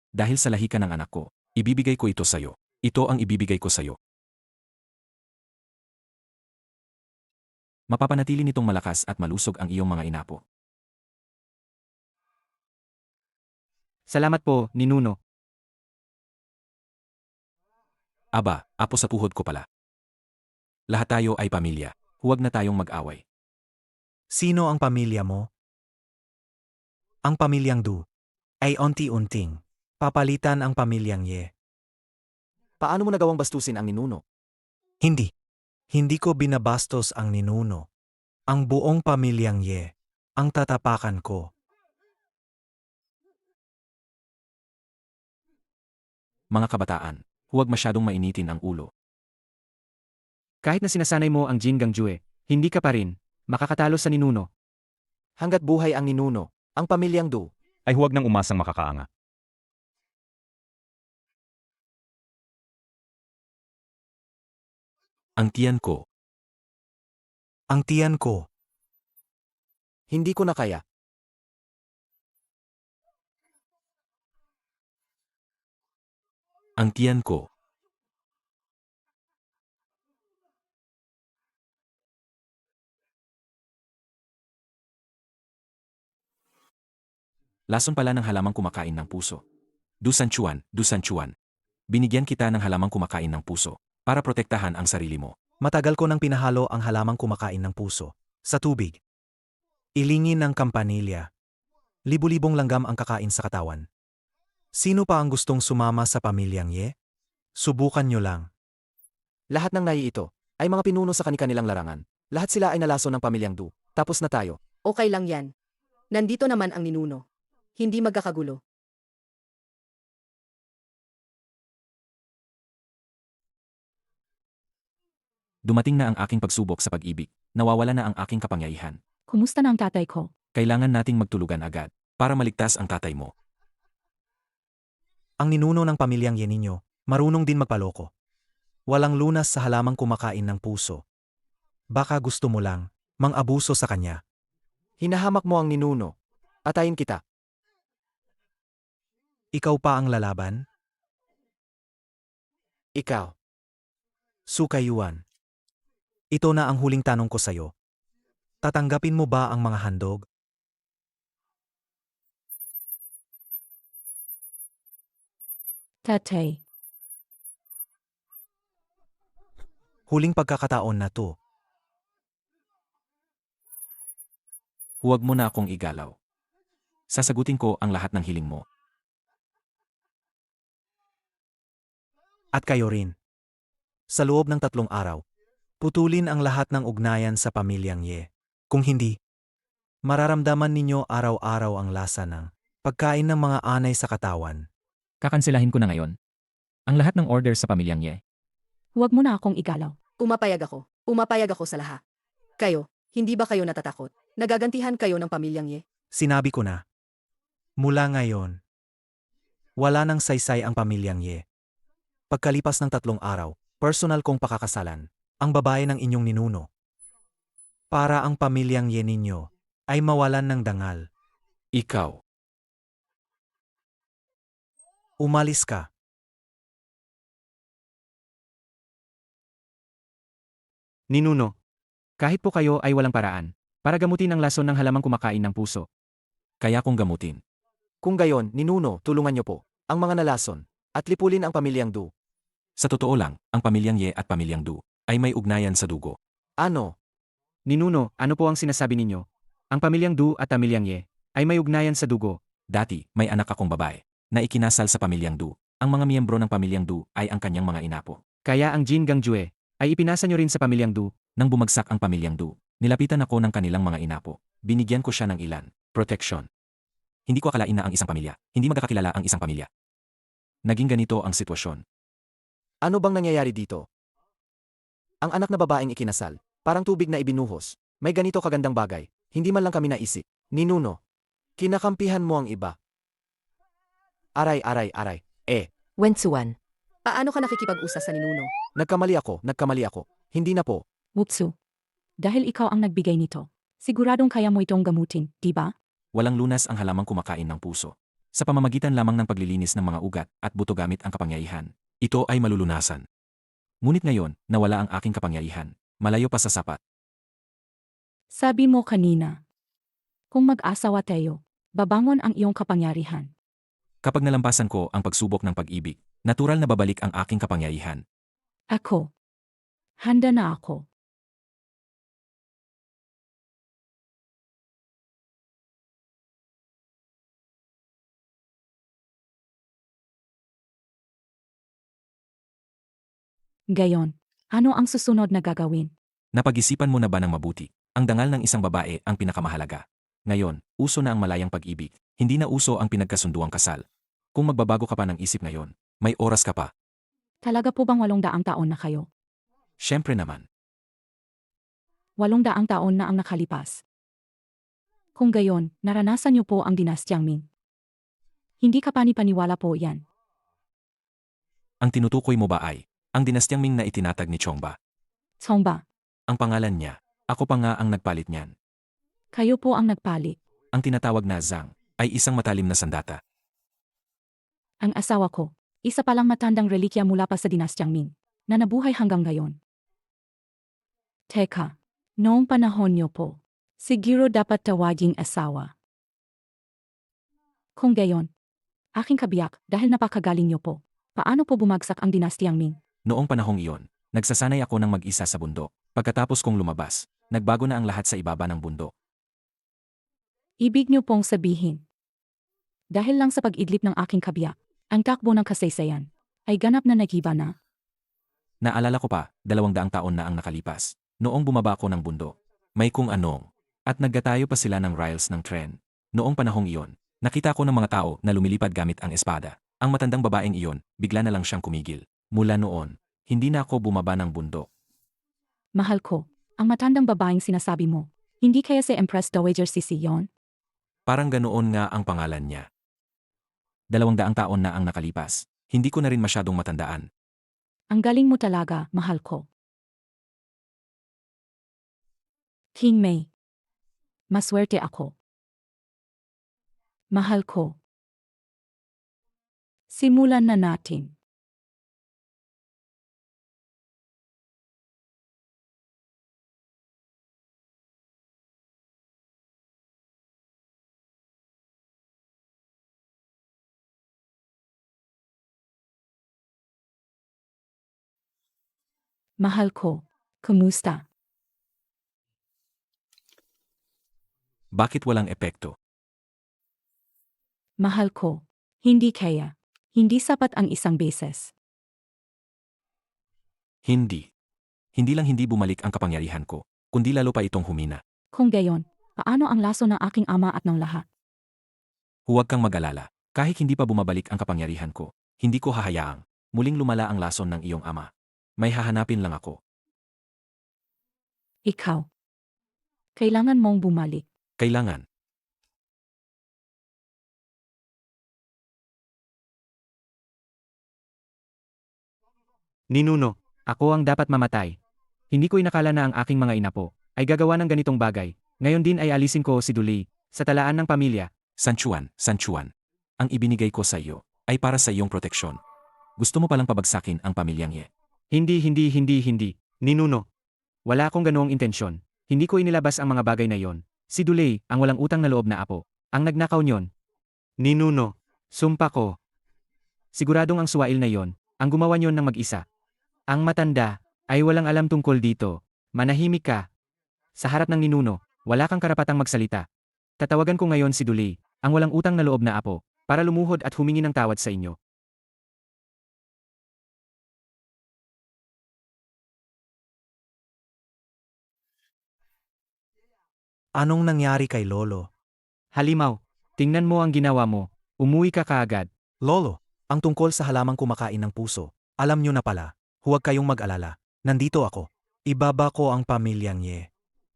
Dahil sa lahi ka ng anak ko, ibibigay ko ito sa'yo. Ito ang ibibigay ko sa'yo. Mapapanatili nitong malakas at malusog ang iyong mga inapo. Salamat po, ninuno. Aba, apo sa puhod ko pala. Lahat tayo ay pamilya. Huwag na tayong mag-away. Sino ang pamilya mo? ang pamilyang Du, ay unti-unting papalitan ang pamilyang Ye. Paano mo nagawang bastusin ang ninuno? Hindi. Hindi ko binabastos ang ninuno. Ang buong pamilyang Ye. Ang tatapakan ko. Mga kabataan, huwag masyadong mainitin ang ulo. Kahit na sinasanay mo ang Jin Gangjue, hindi ka pa rin makakatalo sa ninuno. Hanggat buhay ang ninuno, ang pamilyang Du, Ay huwag nang umasang makakaanga. Ang tiyan ko, Ang tiyan ko. hindi ko na kaya. ang tiyan ko, lason pala ng halamang kumakain ng puso. Dusan Chuan. Binigyan kita ng halamang kumakain ng puso para protektahan ang sarili mo. Matagal ko nang pinahalo ang halamang kumakain ng puso. Sa tubig. Ilingin ng kampanilya. Libu-libong langgam ang kakain sa katawan. Sino pa ang gustong sumama sa pamilyang Ye? Subukan nyo lang. Lahat ng nai ito ay mga pinuno sa kanilang larangan. Lahat sila ay nalaso ng pamilyang Du. Tapos na tayo. Okay lang yan. Nandito naman ang ninuno. Hindi magkakagulo. Dumating na ang aking pagsubok sa pag-ibig. Nawawala na ang aking kapangyarihan. Kumusta na ang tatay ko? Kailangan nating magtulugan agad para maligtas ang tatay mo. Ang ninuno ng pamilyang Ye ninyo, marunong din magpaloko. Walang lunas sa halamang kumakain ng puso. Baka gusto mo lang mang-abuso sa kanya. Hinahamak mo ang ninuno. Atayin kita. Ikaw pa ang lalaban? Ikaw. Sukayuan. Ito na ang huling tanong ko sa'yo. Tatanggapin mo ba ang mga handog? Tatay, Huling pagkakataon na to. Huwag mo na akong igalaw. Sasagutin ko ang lahat ng hiling mo. At kayo rin. Sa loob ng 3 araw, putulin ang lahat ng ugnayan sa pamilyang Ye. Kung hindi, mararamdaman ninyo araw-araw ang lasa ng pagkain ng mga anay sa katawan. Kakanselahin ko na ngayon. Ang lahat ng order sa pamilyang Ye. huwag mo na akong igalaw. Umapayag ako. Umapayag ako sa lahat. Kayo, hindi ba kayo natatakot? Nagagantihan kayo ng pamilyang Ye? Sinabi ko na. Mula ngayon, wala nang saysay ang pamilyang Ye. Pagkalipas ng 3 araw, personal kong pakakasalan ang babae ng inyong ninuno. Para ang pamilyang Ye ninyo ay mawalan ng dangal. Ikaw. Umalis ka. Ninuno. Kahit po kayo ay walang paraan para gamutin ang lason ng halamang kumakain ng puso. Kaya kong gamutin. Kung gayon, ninuno, tulungan niyo po ang mga nalason at lipulin ang pamilyang Du. Sa totoo lang, ang pamilyang Ye at pamilyang Du ay may ugnayan sa dugo. Ano? Ninuno, ano po ang sinasabi ninyo? Ang pamilyang Du at pamilyang Ye ay may ugnayan sa dugo. Dati, may anak akong babae na ikinasal sa pamilyang Du. Ang mga miyembro ng pamilyang Du ay ang kanyang mga inapo. Kaya ang Jin Gangjue ay ipinasa nyo rin sa pamilyang Du. Nang bumagsak ang pamilyang Du, nilapitan ako ng kanilang mga inapo. Binigyan ko siya ng ilan. Protection. Hindi ko akalain na ang isang pamilya. Hindi magkakakilala ang isang pamilya. Naging ganito ang sitwasyon. Ano bang nangyayari dito? Ang anak na babaeng ikinasal, parang tubig na ibinuhos. May ganito kagandang bagay. Hindi man lang kami naisip. Ninuno. Kinakampihan mo ang iba. Aray. Wensuan. Paano ka nakikipag-usas sa ninuno? Nagkamali ako. Hindi na po. Wupsu. Dahil ikaw ang nagbigay nito. Siguradong kaya mo itong gamutin, di ba? Walang lunas ang halamang kumakain ng puso. Sa pamamagitan lamang ng paglilinis ng mga ugat at buto gamit ang kapangyarihan, ito ay malulunasan. Ngunit ngayon, nawala ang aking kapangyarihan. Malayo pa sa sapat. Sabi mo kanina. Kung mag-asawa tayo, babangon ang iyong kapangyarihan. Kapag nalampasan ko ang pagsubok ng pag-ibig, natural na babalik ang aking kapangyarihan. Ako. Handa na ako. Gayon, ano ang susunod na gagawin? Napag-isipan mo na ba ng mabuti? Ang dangal ng isang babae ang pinakamahalaga. Ngayon, uso na ang malayang pag-ibig, hindi na uso ang pinagkasunduang kasal. Kung magbabago ka pa ng isip ngayon, may oras ka pa. Talaga po bang 800 taon na kayo? Siyempre naman. 800 taon na ang nakalipas. Kung gayon, naranasan niyo po ang dinastyang Ming. Hindi ka panipaniwala po yan. Ang tinutukoy mo ba ay ang dinastyang Ming na itinatag ni Chongba? Tsongba, Ang pangalan niya, ako pa nga ang nagpalit niyan. kayo po ang nagpalit. Ang tinatawag na Zhang ay isang matalim na sandata. Ang asawa ko, isa palang matandang relikya mula pa sa dinastyang Ming, na nabuhay hanggang ngayon. Teka, noong panahon niyo po, siguro dapat tawaging asawa. Kung gayon, aking kabiyak dahil napakagaling niyo po. Paano po bumagsak ang dinastyang Ming? Noong panahong iyon, nagsasanay ako ng mag-isa sa bundok. Pagkatapos kong lumabas, nagbago na ang lahat sa ibaba ng bundok. Ibig niyo pong sabihin. Dahil lang sa pag-idlip ng aking kabiyak, ang takbo ng kasaysayan ay ganap na nagiba na. Naalala ko pa, 200 taon na ang nakalipas. Noong bumaba ako ng bundok, may kung anong. At naggatayo pa sila ng rails ng tren. Noong panahong iyon, nakita ko ng mga tao na lumilipad gamit ang espada. Ang matandang babaeng iyon, bigla na lang siyang kumigil. Mula noon, hindi na ako bumaba ng bundok. Mahal ko, ang matandang babaeng sinasabi mo, hindi kaya si Empress Dowager Sisi yon? Parang ganoon nga ang pangalan niya. 200 taon na ang nakalipas. Hindi ko na rin masyadong matandaan. Ang galing mo talaga, mahal ko. King Mei. Maswerte ako. Mahal ko. Simulan na natin. Mahal ko, kumusta? Bakit walang epekto? Mahal ko, hindi kaya. Hindi sapat ang isang beses. Hindi. Hindi lang hindi bumalik ang kapangyarihan ko, kundi lalo pa itong humina. Kung gayon, paano ang laso ng aking ama at ng lahat? Huwag kang mag-alala. Kahit hindi pa bumabalik ang kapangyarihan ko, hindi ko hahayaang muling lumala ang lason ng iyong ama. May hahanapin lang ako. Ikaw. Kailangan mong bumalik. Kailangan. Ninuno, ako ang dapat mamatay. Hindi ko inakala na ang aking mga inapo ay gagawa ng ganitong bagay. Ngayon din ay alisin ko si Duli sa talaan ng pamilya. San Chuan, ang ibinigay ko sa iyo ay para sa iyong proteksyon. Gusto mo palang pabagsakin ang pamilyang Ye. Hindi. Ninuno. Wala akong ganoong intensyon. Hindi ko inilabas ang mga bagay na yon. Si Dulay, ang walang utang na loob na apo, ang nagnakaw niyon. Ninuno. Sumpa ko. Siguradong ang suwail na yon, ang gumawa niyon ng mag-isa. Ang matanda, ay walang alam tungkol dito. Manahimik ka. Sa harap ng ninuno, wala kang karapatang magsalita. Tatawagan ko ngayon si Dulay, ang walang utang na loob na apo, para lumuhod at humingi ng tawad sa inyo. Anong nangyari kay Lolo? Halimaw, tingnan mo ang ginawa mo. Umuwi ka kaagad. Lolo, ang tungkol sa halamang kumakain ng puso. Alam nyo na pala, huwag kayong mag-alala. Nandito ako. Ibaba ko ang pamilyang Ye.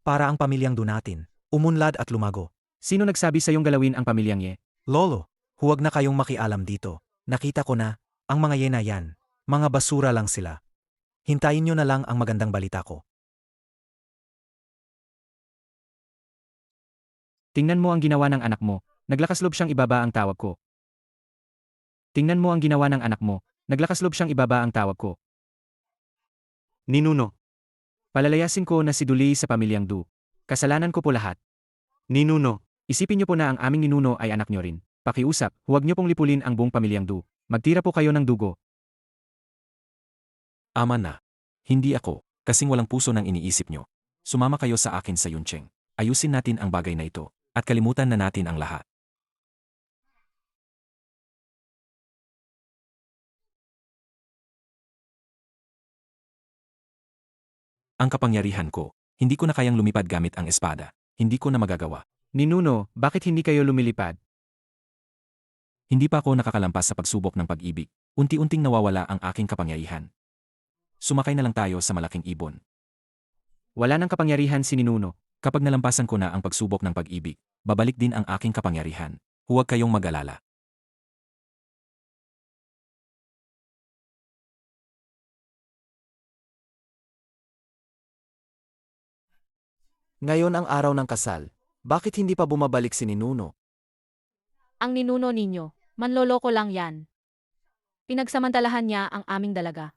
Para ang pamilyang Dunatin, umunlad at lumago. Sino nagsabi sa iyong galawin ang pamilyang Ye? Lolo, huwag na kayong makialam dito. Nakita ko na, ang mga Ye na yan, mga basura lang sila. Hintayin nyo na lang ang magandang balita ko. Tingnan mo ang ginawa ng anak mo. Naglakas loob siyang ibaba ang tawag ko. Tingnan mo ang ginawa ng anak mo. Naglakas loob siyang ibaba ang tawag ko. Ninuno. Palalayasin ko na si Duli sa pamilyang Du. Kasalanan ko po lahat. Ninuno. Isipin niyo po na ang aming ninuno ay anak niyo rin. Pakiusap, huwag niyo pong lipulin ang buong pamilyang Du. Magtira po kayo ng dugo. Ama na. Hindi ako, kasing walang puso ng iniisip nyo. Sumama kayo sa akin sa Yuncheng. Ayusin natin ang bagay na ito, at kalimutan na natin ang lahat. Ang kapangyarihan ko. Hindi ko na kayang lumipad gamit ang espada. Hindi ko na magagawa. Ninuno, bakit hindi kayo lumilipad? Hindi pa ako nakakalampas sa pagsubok ng pag-ibig. Unti-unting nawawala ang aking kapangyarihan. Sumakay na lang tayo sa malaking ibon. Wala nang kapangyarihan si Ninuno. Kapag nalampasan ko na ang pagsubok ng pag-ibig, babalik din ang aking kapangyarihan. Huwag kayong mag-alala. Ngayon ang araw ng kasal. Bakit hindi pa bumabalik si Ninuno? Ang ninuno ninyo, manloloko lang yan. Pinagsamantalahan niya ang aming dalaga.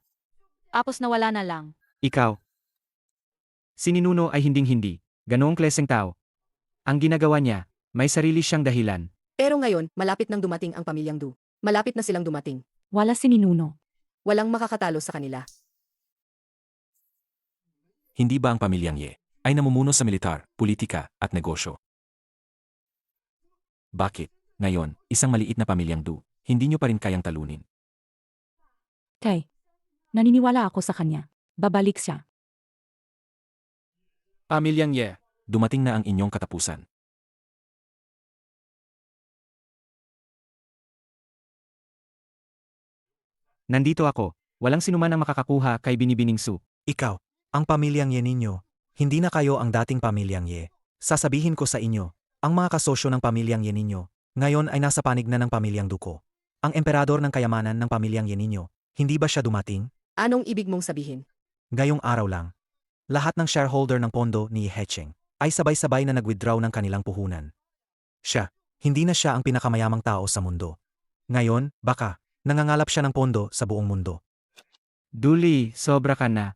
Tapos nawala na lang. Ikaw. Si Ninuno ay hinding-hindi. Ganoong kleseng tao. Ang ginagawa niya, may sarili siyang dahilan. Pero ngayon, malapit nang dumating ang pamilyang Du. Malapit na silang dumating. Wala si Ninuno. Walang makakatalo sa kanila. Hindi ba ang pamilyang Ye ay namumuno sa militar, politika, at negosyo? Bakit, ngayon, isang maliit na pamilyang Du, hindi nyo pa rin kayang talunin? Tay, naniniwala ako sa kanya. Babalik siya. Pamilyang Ye. Dumating na ang inyong katapusan. Nandito ako. Walang sinuman ang makakakuha kay Binibining Su. Ikaw, ang pamilyang Ye ninyo, hindi na kayo ang dating pamilyang Ye. Sasabihin ko sa inyo, ang mga kasosyo ng pamilyang Ye ninyo, ngayon ay nasa panig na ng pamilyang Duko. Ang emperador ng kayamanan ng pamilyang Ye ninyo, hindi ba siya dumating? Anong ibig mong sabihin? Ngayong araw lang. Lahat ng shareholder ng pondo ni Hecheng ay sabay-sabay na nag-withdraw ng kanilang puhunan. Siya, hindi na siya ang pinakamayamang tao sa mundo. Ngayon, baka, nangangalap siya ng pondo sa buong mundo. Duli, sobra ka na.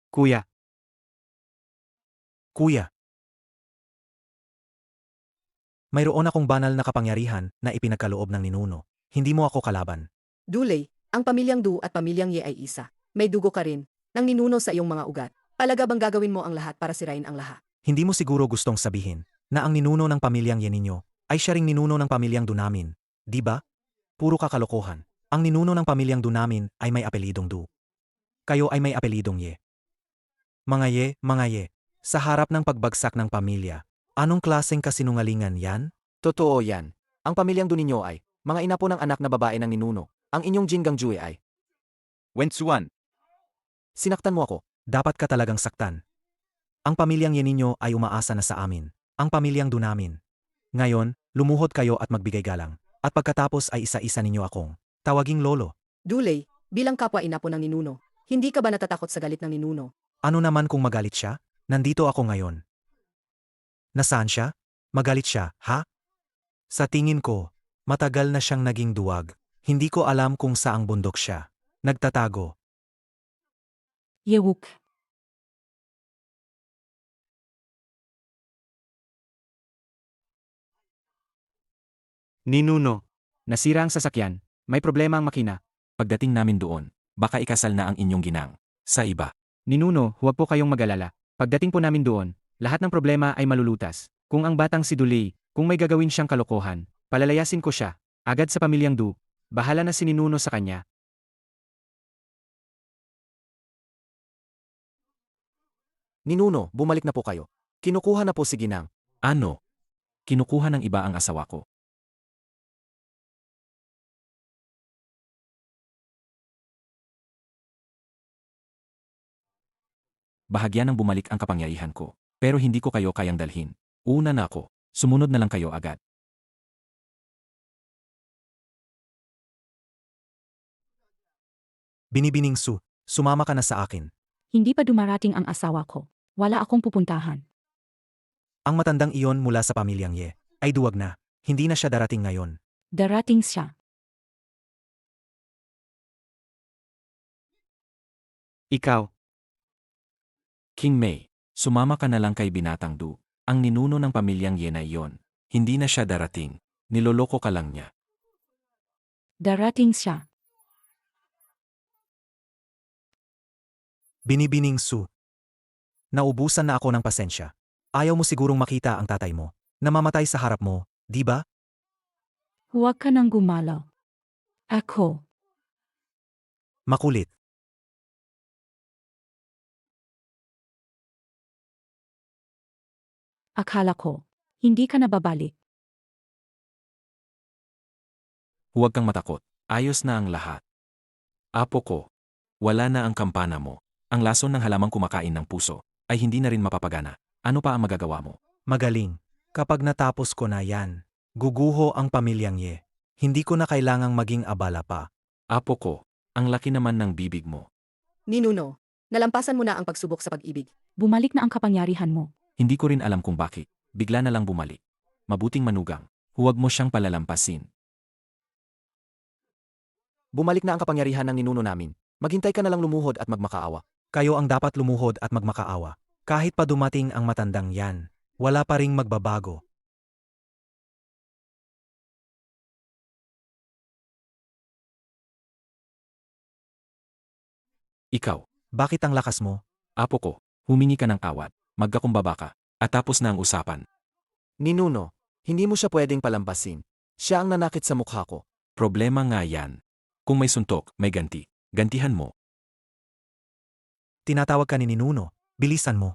Kuya, Kuya, mayroon akong banal na kapangyarihan na ipinagkaloob ng ninuno. Hindi mo ako kalaban. Dulay, ang pamilyang Du at pamilyang Ye ay isa. May dugo ka rin, nang ninuno sa iyong mga ugat. Palaga bang gagawin mo ang lahat para sirain ang lahat? Hindi mo siguro gustong sabihin na ang ninuno ng pamilyang Ye ninyo ay siya ring ninuno ng pamilyang Du namin, di ba? Puro kakalokohan. Ang ninuno ng pamilyang Du namin ay may apelidong Du. Kayo ay may apelidong Ye. Mga Ye, sa harap ng pagbagsak ng pamilya, anong klaseng kasinungalingan yan? Totoo yan. Ang pamilyang Du ninyo ay, mga ina po ng anak na babae ng Ninuno. Ang inyong Jinggang Jue ay, Wensuan. sinaktan mo ako. Dapat ka talagang saktan. Ang pamilyang Ye ninyo ay umaasa na sa amin. Ang pamilyang Du namin. Ngayon, lumuhod kayo at magbigay galang. At pagkatapos ay isa-isa ninyo akong tawaging lolo. Dulay, bilang kapwa ina po ng ninuno, hindi ka ba natatakot sa galit ng ninuno? Ano naman kung magalit siya? Nandito ako ngayon. Nasaan siya? Magalit siya, ha? Sa tingin ko, matagal na siyang naging duwag. Hindi ko alam kung saang bundok siya. Nagtatago. Yewuk. Ninuno. Nasira ang sasakyan. May problema ang makina. Pagdating namin doon, baka ikasal na ang inyong ginang. Sa iba. Ninuno, huwag po kayong mag-alala. Pagdating po namin doon, lahat ng problema ay malulutas. Kung ang batang si Dulay, kung may gagawin siyang kalokohan, palalayasin ko siya. Agad sa pamilyang Du. Bahala na si Ninuno sa kanya. Ninuno, bumalik na po kayo. Kinukuha na po si Ginang. Ano? Kinukuha ng iba ang asawa ko. Bahagya ng bumalik ang kapangyarihan ko. Pero hindi ko kayo kayang dalhin. Una na ako. Sumunod na lang kayo agad. Binibining Su, sumama ka na sa akin. Hindi pa dumarating ang asawa ko. Wala akong pupuntahan. Ang matandang iyon mula sa pamilyang Ye ay duwag na. Hindi na siya darating ngayon. Darating siya. Ikaw. King Mei, sumama ka na lang kay Binatang Du. Ang ninuno ng pamilyang Ye na iyon. Hindi na siya darating. Niloloko ka lang niya. Darating siya. Binibining Su. Naubusan na ako ng pasensya. Ayaw mo sigurong makita ang tatay mo. Namamatay sa harap mo, di ba? Huwag ka nang gumalaw. Ako. Makulit. Akala ko, hindi ka na babalik. Huwag kang matakot. Ayos na ang lahat. Apo ko. Wala na ang kampana mo. Ang lason ng halamang kumakain ng puso ay hindi na rin mapapagana. Ano pa ang magagawa mo? Magaling. Kapag natapos ko na yan, guguho ang pamilyang Ye. Hindi ko na kailangang maging abala pa. Apo ko, ang laki naman ng bibig mo. Ninuno, nalampasan mo na ang pagsubok sa pag-ibig. Bumalik na ang kapangyarihan mo. Hindi ko rin alam kung bakit. Bigla na lang bumalik. Mabuting manugang. Huwag mo siyang palalampasin. Bumalik na ang kapangyarihan ng ninuno namin. Maghintay ka na lang lumuhod at magmakaawa. Kayo ang dapat lumuhod at magmakaawa. Kahit pa dumating ang matandang yan, wala pa ring magbabago. Ikaw, Bakit ang lakas mo? apo ko, humingi ka ng awat, magkakumbaba ka, at tapos na ang usapan. Ninuno, hindi mo siya pwedeng palampasin. Siya ang nanakit sa mukha ko. Problema nga yan. Kung may suntok, may ganti. Gantihan mo. Tinatawag ka ni Ninuno. Bilisan mo.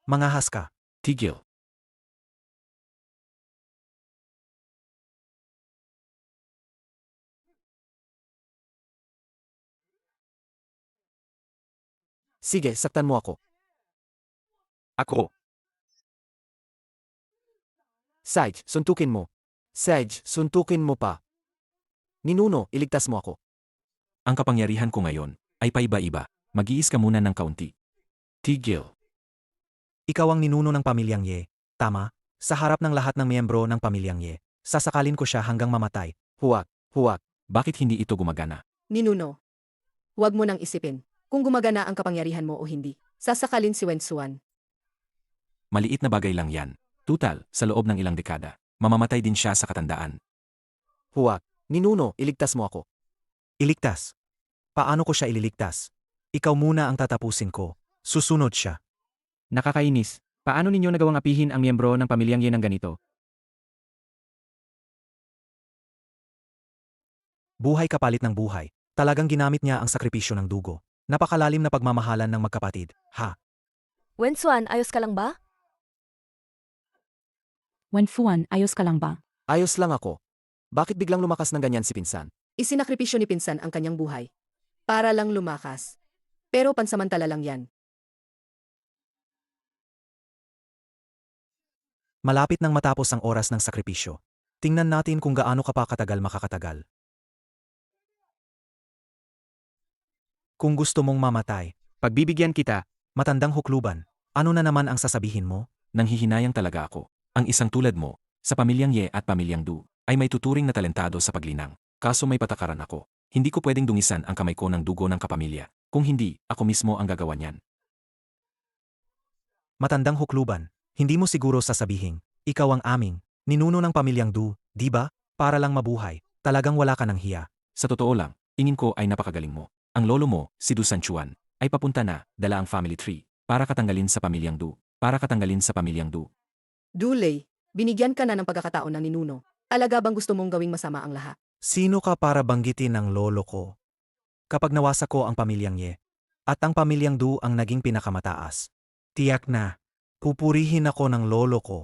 Mangahas ka. Tigil. Sige, saktan mo ako. Ako. Sage, suntukin mo. Sage, suntukin mo pa. Ninuno, iligtas mo ako. Ang kapangyarihan ko ngayon ay paiba-iba. Mag-iis ka muna ng kaunti. Tigil. Ikaw ang ninuno ng pamilyang Ye. Tama? Sa harap ng lahat ng miyembro ng pamilyang Ye. Sasakalin ko siya hanggang mamatay. Huwag, huwag. Bakit hindi ito gumagana? Ninuno, huwag mo nang isipin kung gumagana ang kapangyarihan mo o hindi. Sasakalin si Wensuan. Maliit na bagay lang yan. Tutal, sa loob ng ilang dekada, mamamatay din siya sa katandaan. Huwag. Ninuno, iligtas mo ako. Iligtas. Paano ko siya ililigtas? Ikaw muna ang tatapusin ko. Susunod siya. Nakakainis. Paano ninyo nagawang apihin ang miyembro ng pamilyang Ye ng ganito? Buhay kapalit ng buhay. Talagang ginamit niya ang sakripisyo ng dugo. Napakalalim na pagmamahalan ng magkapatid. Ha? Wensuan, ayos ka lang ba? Wenfuan, ayos ka lang ba? Ayos lang ako. Bakit biglang lumakas ng ganyan si Pinsan? Isinakripisyo ni Pinsan ang kanyang buhay. Para lang lumakas. Pero pansamantala lang yan. Malapit nang matapos ang oras ng sakripisyo. Tingnan natin kung gaano ka pa katagal makakatagal. Kung gusto mong mamatay, Pagbibigyan kita, matandang hukluban, ano na naman ang sasabihin mo? Nanghihinayang talaga ako. Ang isang tulad mo, sa pamilyang Ye at pamilyang Du, ay may tuturing na talentado sa paglinang. Kaso may patakaran ako. Hindi ko pwedeng dungisan ang kamay ko ng dugo ng kapamilya. Kung hindi, ako mismo ang gagawa niyan. Matandang hukluban, hindi mo siguro sasabihin, ikaw ang aming, ninuno ng pamilyang Du, di ba? Para lang mabuhay, talagang wala ka ng hiya. Sa totoo lang, tingin ko ay napakagaling mo. Ang lolo mo, si Du Sanchuan, ay papunta na, dala ang family tree, para katanggalin sa pamilyang Du. Para katanggalin sa pamilyang Du. Dulay, binigyan ka na ng pagkakataon ng ninuno. Alaga bang gusto mong gawing masama ang lahat? Sino ka para banggitin ng lolo ko? Kapag nawasa ko ang pamilyang Ye, at ang pamilyang Du ang naging pinakamataas, tiyak na, pupurihin ako ng lolo ko.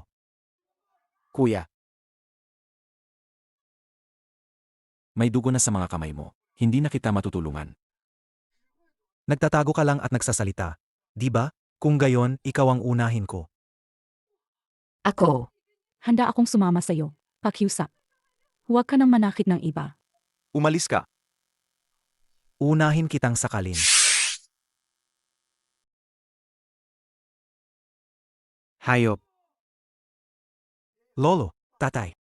Kuya, May dugo na sa mga kamay mo. Hindi na kita matutulungan. Nagtatago ka lang at nagsasalita, di ba? Kung gayon, ikaw ang unahin ko. Ako. Handa akong sumama sa'yo. Pakiusap. Huwag ka nang manakit ng iba. Umalis ka. Unahin kitang sakalin. hayop. Lolo, tatay,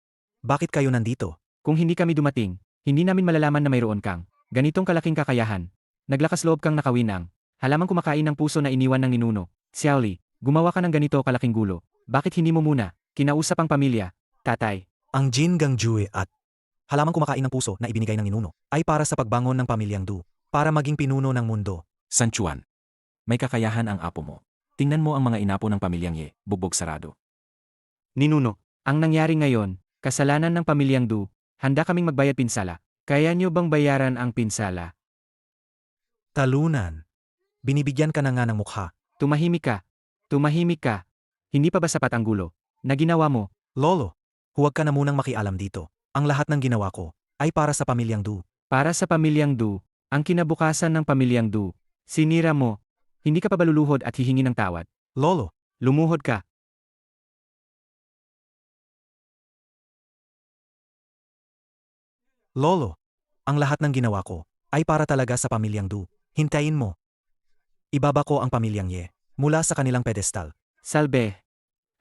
bakit kayo nandito? Kung hindi kami dumating, hindi namin malalaman na mayroon kang ganitong kalaking kakayahan. Naglakas loob kang nakawin ang halamang kumakain ng puso na iniwan ng ninuno. Xiaoli, gumawa ka ng ganito kalaking gulo. Bakit hindi mo muna kinausap ang pamilya, tatay? Ang Jin Gang Jue at halamang kumakain ng puso na ibinigay ng ninuno ay para sa pagbangon ng pamilyang Du, para maging pinuno ng mundo. Sanchuan. May kakayahan ang apo mo. Tingnan mo ang mga inapo ng pamilyang Ye, bugbog sarado. Ninuno, Ang nangyari ngayon, kasalanan ng pamilyang Du, handa kaming magbayad pinsala. Kaya niyo bang bayaran ang pinsala? Talunan. Binibigyan ka na nga ng mukha. Tumahimik ka. Tumahimik ka. Hindi pa ba sapat ang gulo na ginawa mo? Lolo, huwag ka na munang makialam dito. Ang lahat ng ginawa ko ay para sa pamilyang Du. Para sa pamilyang Du, ang kinabukasan ng pamilyang Du, sinira mo. Hindi ka pa ba luluhod at hihingi ng tawad? Lolo, Lumuhod ka. Lolo, ang lahat ng ginawa ko ay para talaga sa pamilyang Du. Hintayin mo. Ibaba ko ang pamilyang Ye mula sa kanilang pedestal. Salbe.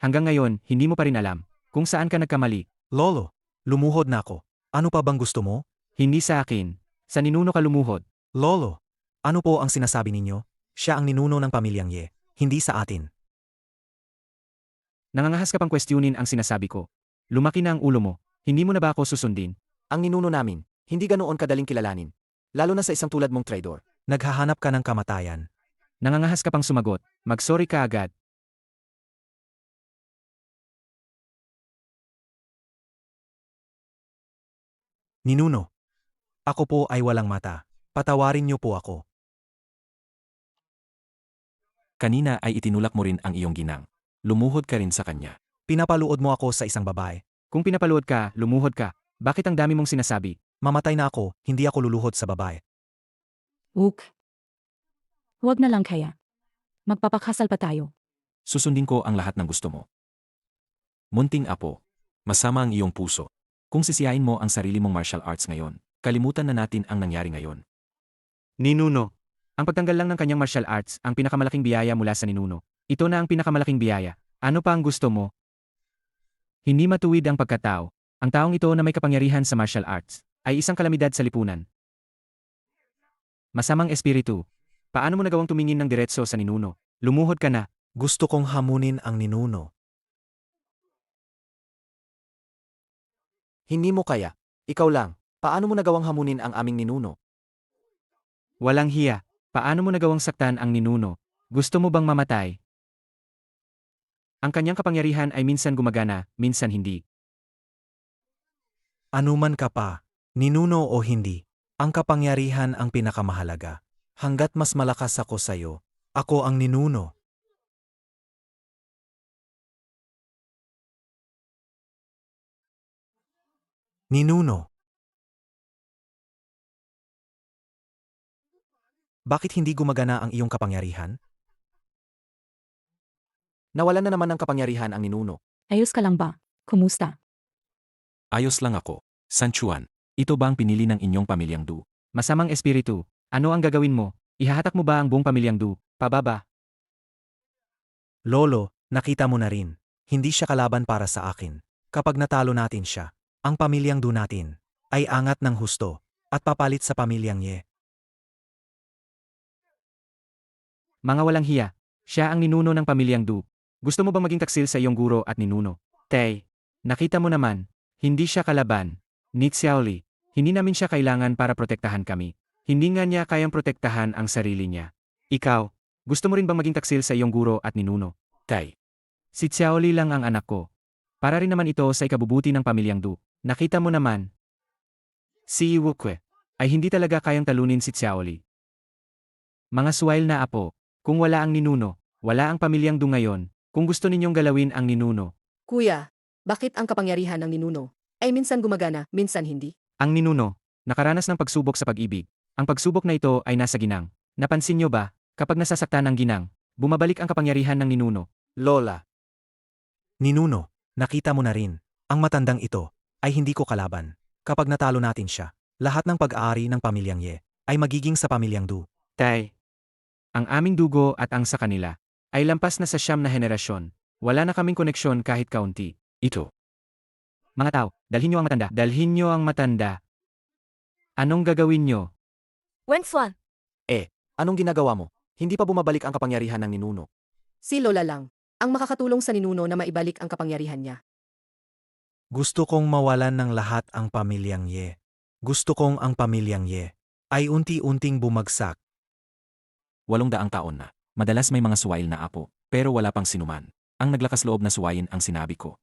Hanggang ngayon, hindi mo pa rin alam kung saan ka nagkamali. Lolo, lumuhod na ako. Ano pa bang gusto mo? Hindi sa akin. Sa ninuno ka lumuhod. Lolo, ano po ang sinasabi ninyo? Siya ang ninuno ng pamilyang Ye, hindi sa atin. Nangangahas ka pang kwestiyonin ang sinasabi ko. Lumaki na ang ulo mo. Hindi mo na ba ako susundin? Ang ninuno namin, hindi ganoon kadaling kilalanin. Lalo na sa isang tulad mong traidor. Naghahanap ka ng kamatayan. Nangangahas ka pang sumagot. Mag-sorry ka agad. Ninuno, ako po ay walang mata. Patawarin niyo po ako. Kanina ay itinulak mo rin ang iyong ginang. Lumuhod ka rin sa kanya. Pinapaluod mo ako sa isang babae. Kung pinapaluod ka, lumuhod ka. Bakit ang dami mong sinasabi? Mamatay na ako, hindi ako luluhod sa babae. Uk. Huwag na lang kaya. Magpapakasal pa tayo. Susundin ko ang lahat ng gusto mo. Munting apo, masama ang iyong puso. Kung sisiyain mo ang sarili mong martial arts ngayon, kalimutan na natin ang nangyari ngayon. Ninuno. Ang pagtanggal lang ng kanyang martial arts ang pinakamalaking biyaya mula sa ninuno. Ito na ang pinakamalaking biyaya. Ano pa ang gusto mo? Hindi matuwid ang pagkatao. Ang taong ito na may kapangyarihan sa martial arts ay isang kalamidad sa lipunan. Masamang espiritu. Paano mo nagawang tumingin ng diretso sa ninuno? Lumuhod ka na. Gusto kong hamunin ang ninuno. Hindi mo kaya. Ikaw lang. Paano mo nagawang hamunin ang aming ninuno? Walang hiya. Paano mo nagawang saktan ang ninuno? Gusto mo bang mamatay? Ang kanyang kapangyarihan ay minsan gumagana, minsan hindi. Anuman ka pa, ninuno o hindi, ang kapangyarihan ang pinakamahalaga. Hanggat mas malakas ako sa'yo, ako ang ninuno. Ninuno. Bakit hindi gumagana ang iyong kapangyarihan? Nawalan na naman ng kapangyarihan ang ninuno. Ayos ka lang ba? Kumusta? Ayos lang ako. San Juan, ito ba ang pinili ng inyong pamilyang Du? Masamang espiritu. Ano ang gagawin mo? Ihahatak mo ba ang buong pamilyang Du? Pababa. Lolo, nakita mo na rin. Hindi siya kalaban para sa akin. Kapag natalo natin siya, ang pamilyang Du natin ay angat ng husto at papalit sa pamilyang Ye. Mga walang hiya. Siya ang ninuno ng pamilyang Du. Gusto mo bang maging taksil sa iyong guro at ninuno? Tay, nakita mo naman, hindi siya kalaban. Ni Xiaoli, hindi namin siya kailangan para protektahan kami. Hindi nga niya kayang protektahan ang sarili niya. Ikaw, gusto mo rin bang maging taksil sa iyong guro at ninuno? Tay, Si Xiaoli lang ang anak ko. Para rin naman ito sa ikabubuti ng pamilyang Du. Nakita mo naman. Si Iwukwe ay hindi talaga kayang talunin si Xiaoli. Mga suwail na apo, kung wala ang ninuno, wala ang pamilyang Du ngayon. Kung gusto ninyong galawin ang ninuno, Kuya, bakit ang kapangyarihan ng ninuno ay minsan gumagana, minsan hindi? ang ninuno, nakaranas ng pagsubok sa pag-ibig. Ang pagsubok na ito ay nasa ginang. Napansin niyo ba, kapag nasasaktan ang ginang, bumabalik ang kapangyarihan ng ninuno. Lola, Ninuno, nakita mo na rin, ang matandang ito ay hindi ko kalaban. Kapag natalo natin siya, lahat ng pag-aari ng pamilyang Ye ay magiging sa pamilyang Du. Tay, ang aming dugo at ang sa kanila ay lampas na sa 9 na henerasyon. Wala na kaming koneksyon kahit kaunti. ito. Mga tao, dalhin niyo ang matanda. Dalhin niyo ang matanda. Anong gagawin niyo? Wensuan, anong ginagawa mo? Hindi pa bumabalik ang kapangyarihan ng ninuno. Si Lola lang ang makakatulong sa ninuno na maibalik ang kapangyarihan niya. Gusto kong mawalan ng lahat ang pamilyang Ye. Gusto kong ang pamilyang Ye ay unti-unting bumagsak. 800 taon na. Madalas may mga suwail na apo, pero wala pang sinuman. Ang naglakas loob na suwayin ang sinabi ko.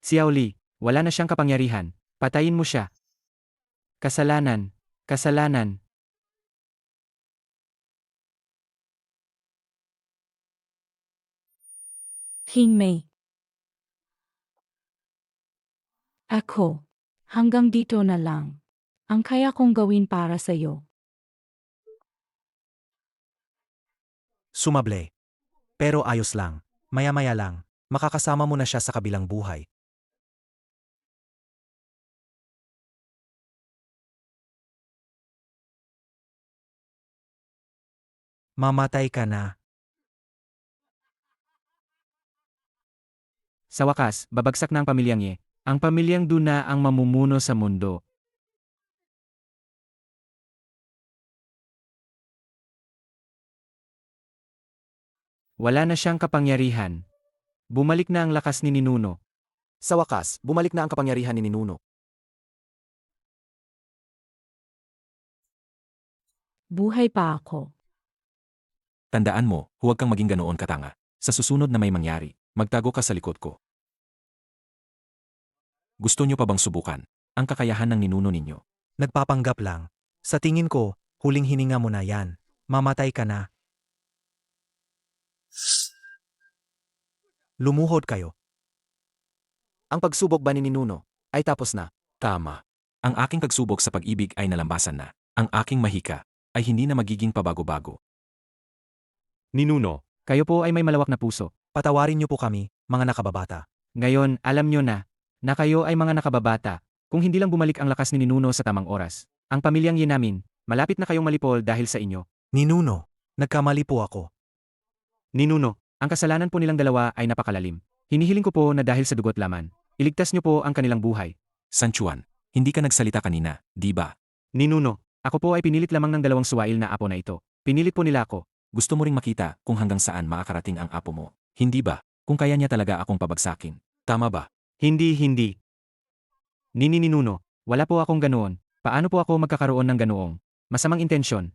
Xiao Li, wala na siyang kapangyarihan. Patayin mo siya. Kasalanan. Kasalanan. King Mei. Ako. Hanggang dito na lang. Ang kaya kong gawin para sa'yo. Sumable. Pero ayos lang. Maya-maya lang. Makakasama mo na siya sa kabilang buhay. Mamatay ka na. Sa wakas, babagsak na ang pamilyang Ye. Ang pamilyang Du na ang mamumuno sa mundo. Wala na siyang kapangyarihan. Bumalik na ang lakas ni Ninuno. Sa wakas, bumalik na ang kapangyarihan ni Ninuno. Buhay pa ako. Tandaan mo, huwag kang maging ganoon katanga. Sa susunod na may mangyari, magtago ka sa likod ko. Gusto nyo pa bang subukan ang kakayahan ng ninuno ninyo? Nagpapanggap lang. Sa tingin ko, huling hininga mo na yan. Mamatay ka na. Lumuhod kayo. Ang pagsubok ba ni Ninuno ay tapos na? Tama. Ang aking pagsubok sa pag-ibig ay nalambasan na. Ang aking mahika ay hindi na magiging pabago-bago. Ninuno, Kayo po ay may malawak na puso. Patawarin niyo po kami, mga nakababata. Ngayon, alam nyo na kayo ay mga nakababata. Kung hindi lang bumalik ang lakas ni Ninuno sa tamang oras. Ang pamilyang Ye namin, malapit na kayong malipol dahil sa inyo. Ninuno, nagkamali po ako. Ninuno, ang kasalanan po nilang dalawa ay napakalalim. Hinihiling ko po na dahil sa dugot laman, iligtas nyo po ang kanilang buhay. Sanchuan, hindi ka nagsalita kanina, di ba? Ninuno, ako po ay pinilit lamang ng dalawang suwail na apo na ito. Pinilit po nila ako. Gusto mo ring makita kung hanggang saan makakarating ang apo mo. Hindi ba? Kung kaya niya talaga akong pabagsakin. Tama ba? Hindi. Ninuno, wala po akong ganoon. Paano po ako magkakaroon ng ganoong masamang intensyon?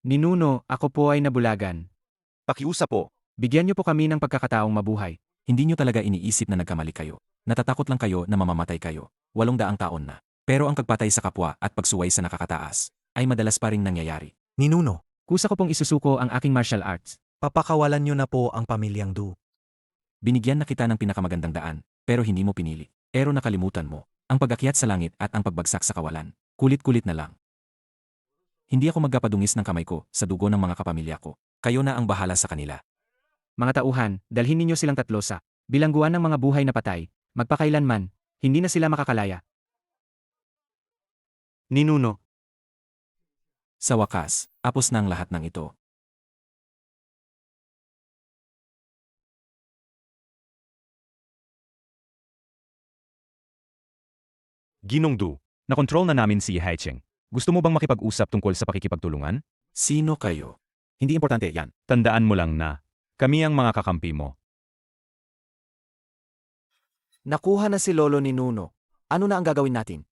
Ninuno, ako po ay nabulagan. Pakiusap po. Bigyan niyo po kami ng pagkakataong mabuhay. Hindi nyo talaga iniisip na nagkamali kayo. Natatakot lang kayo na mamamatay kayo. 800 taon na. Pero ang pagpatay sa kapwa at pagsuway sa nakakataas ay madalas pa ring nangyayari. Ninuno, Kusa ko pong isusuko ang aking martial arts. papakawalan niyo na po ang pamilyang Du. Binigyan na kita ng pinakamagandang daan, pero hindi mo pinili. Pero nakalimutan mo, ang pag-akyat sa langit at ang pagbagsak sa kawalan. Kulit-kulit na lang. Hindi ako magpapadungis ng kamay ko sa dugo ng mga kapamilya ko. Kayo na ang bahala sa kanila. Mga tauhan, dalhin ninyo silang tatlo sa bilangguan ng mga buhay na patay. Magpakailanman, hindi na sila makakalaya. Ninuno, Sa wakas, apos na ang lahat ng ito. Ginong Du, nakontrol na namin si Haicheng. Gusto mo bang makipag-usap tungkol sa pakikipagtulungan? Sino kayo? Hindi importante yan. Tandaan mo lang na kami ang mga kakampi mo. Nakuha na si Lolo Ninuno. Ano na ang gagawin natin?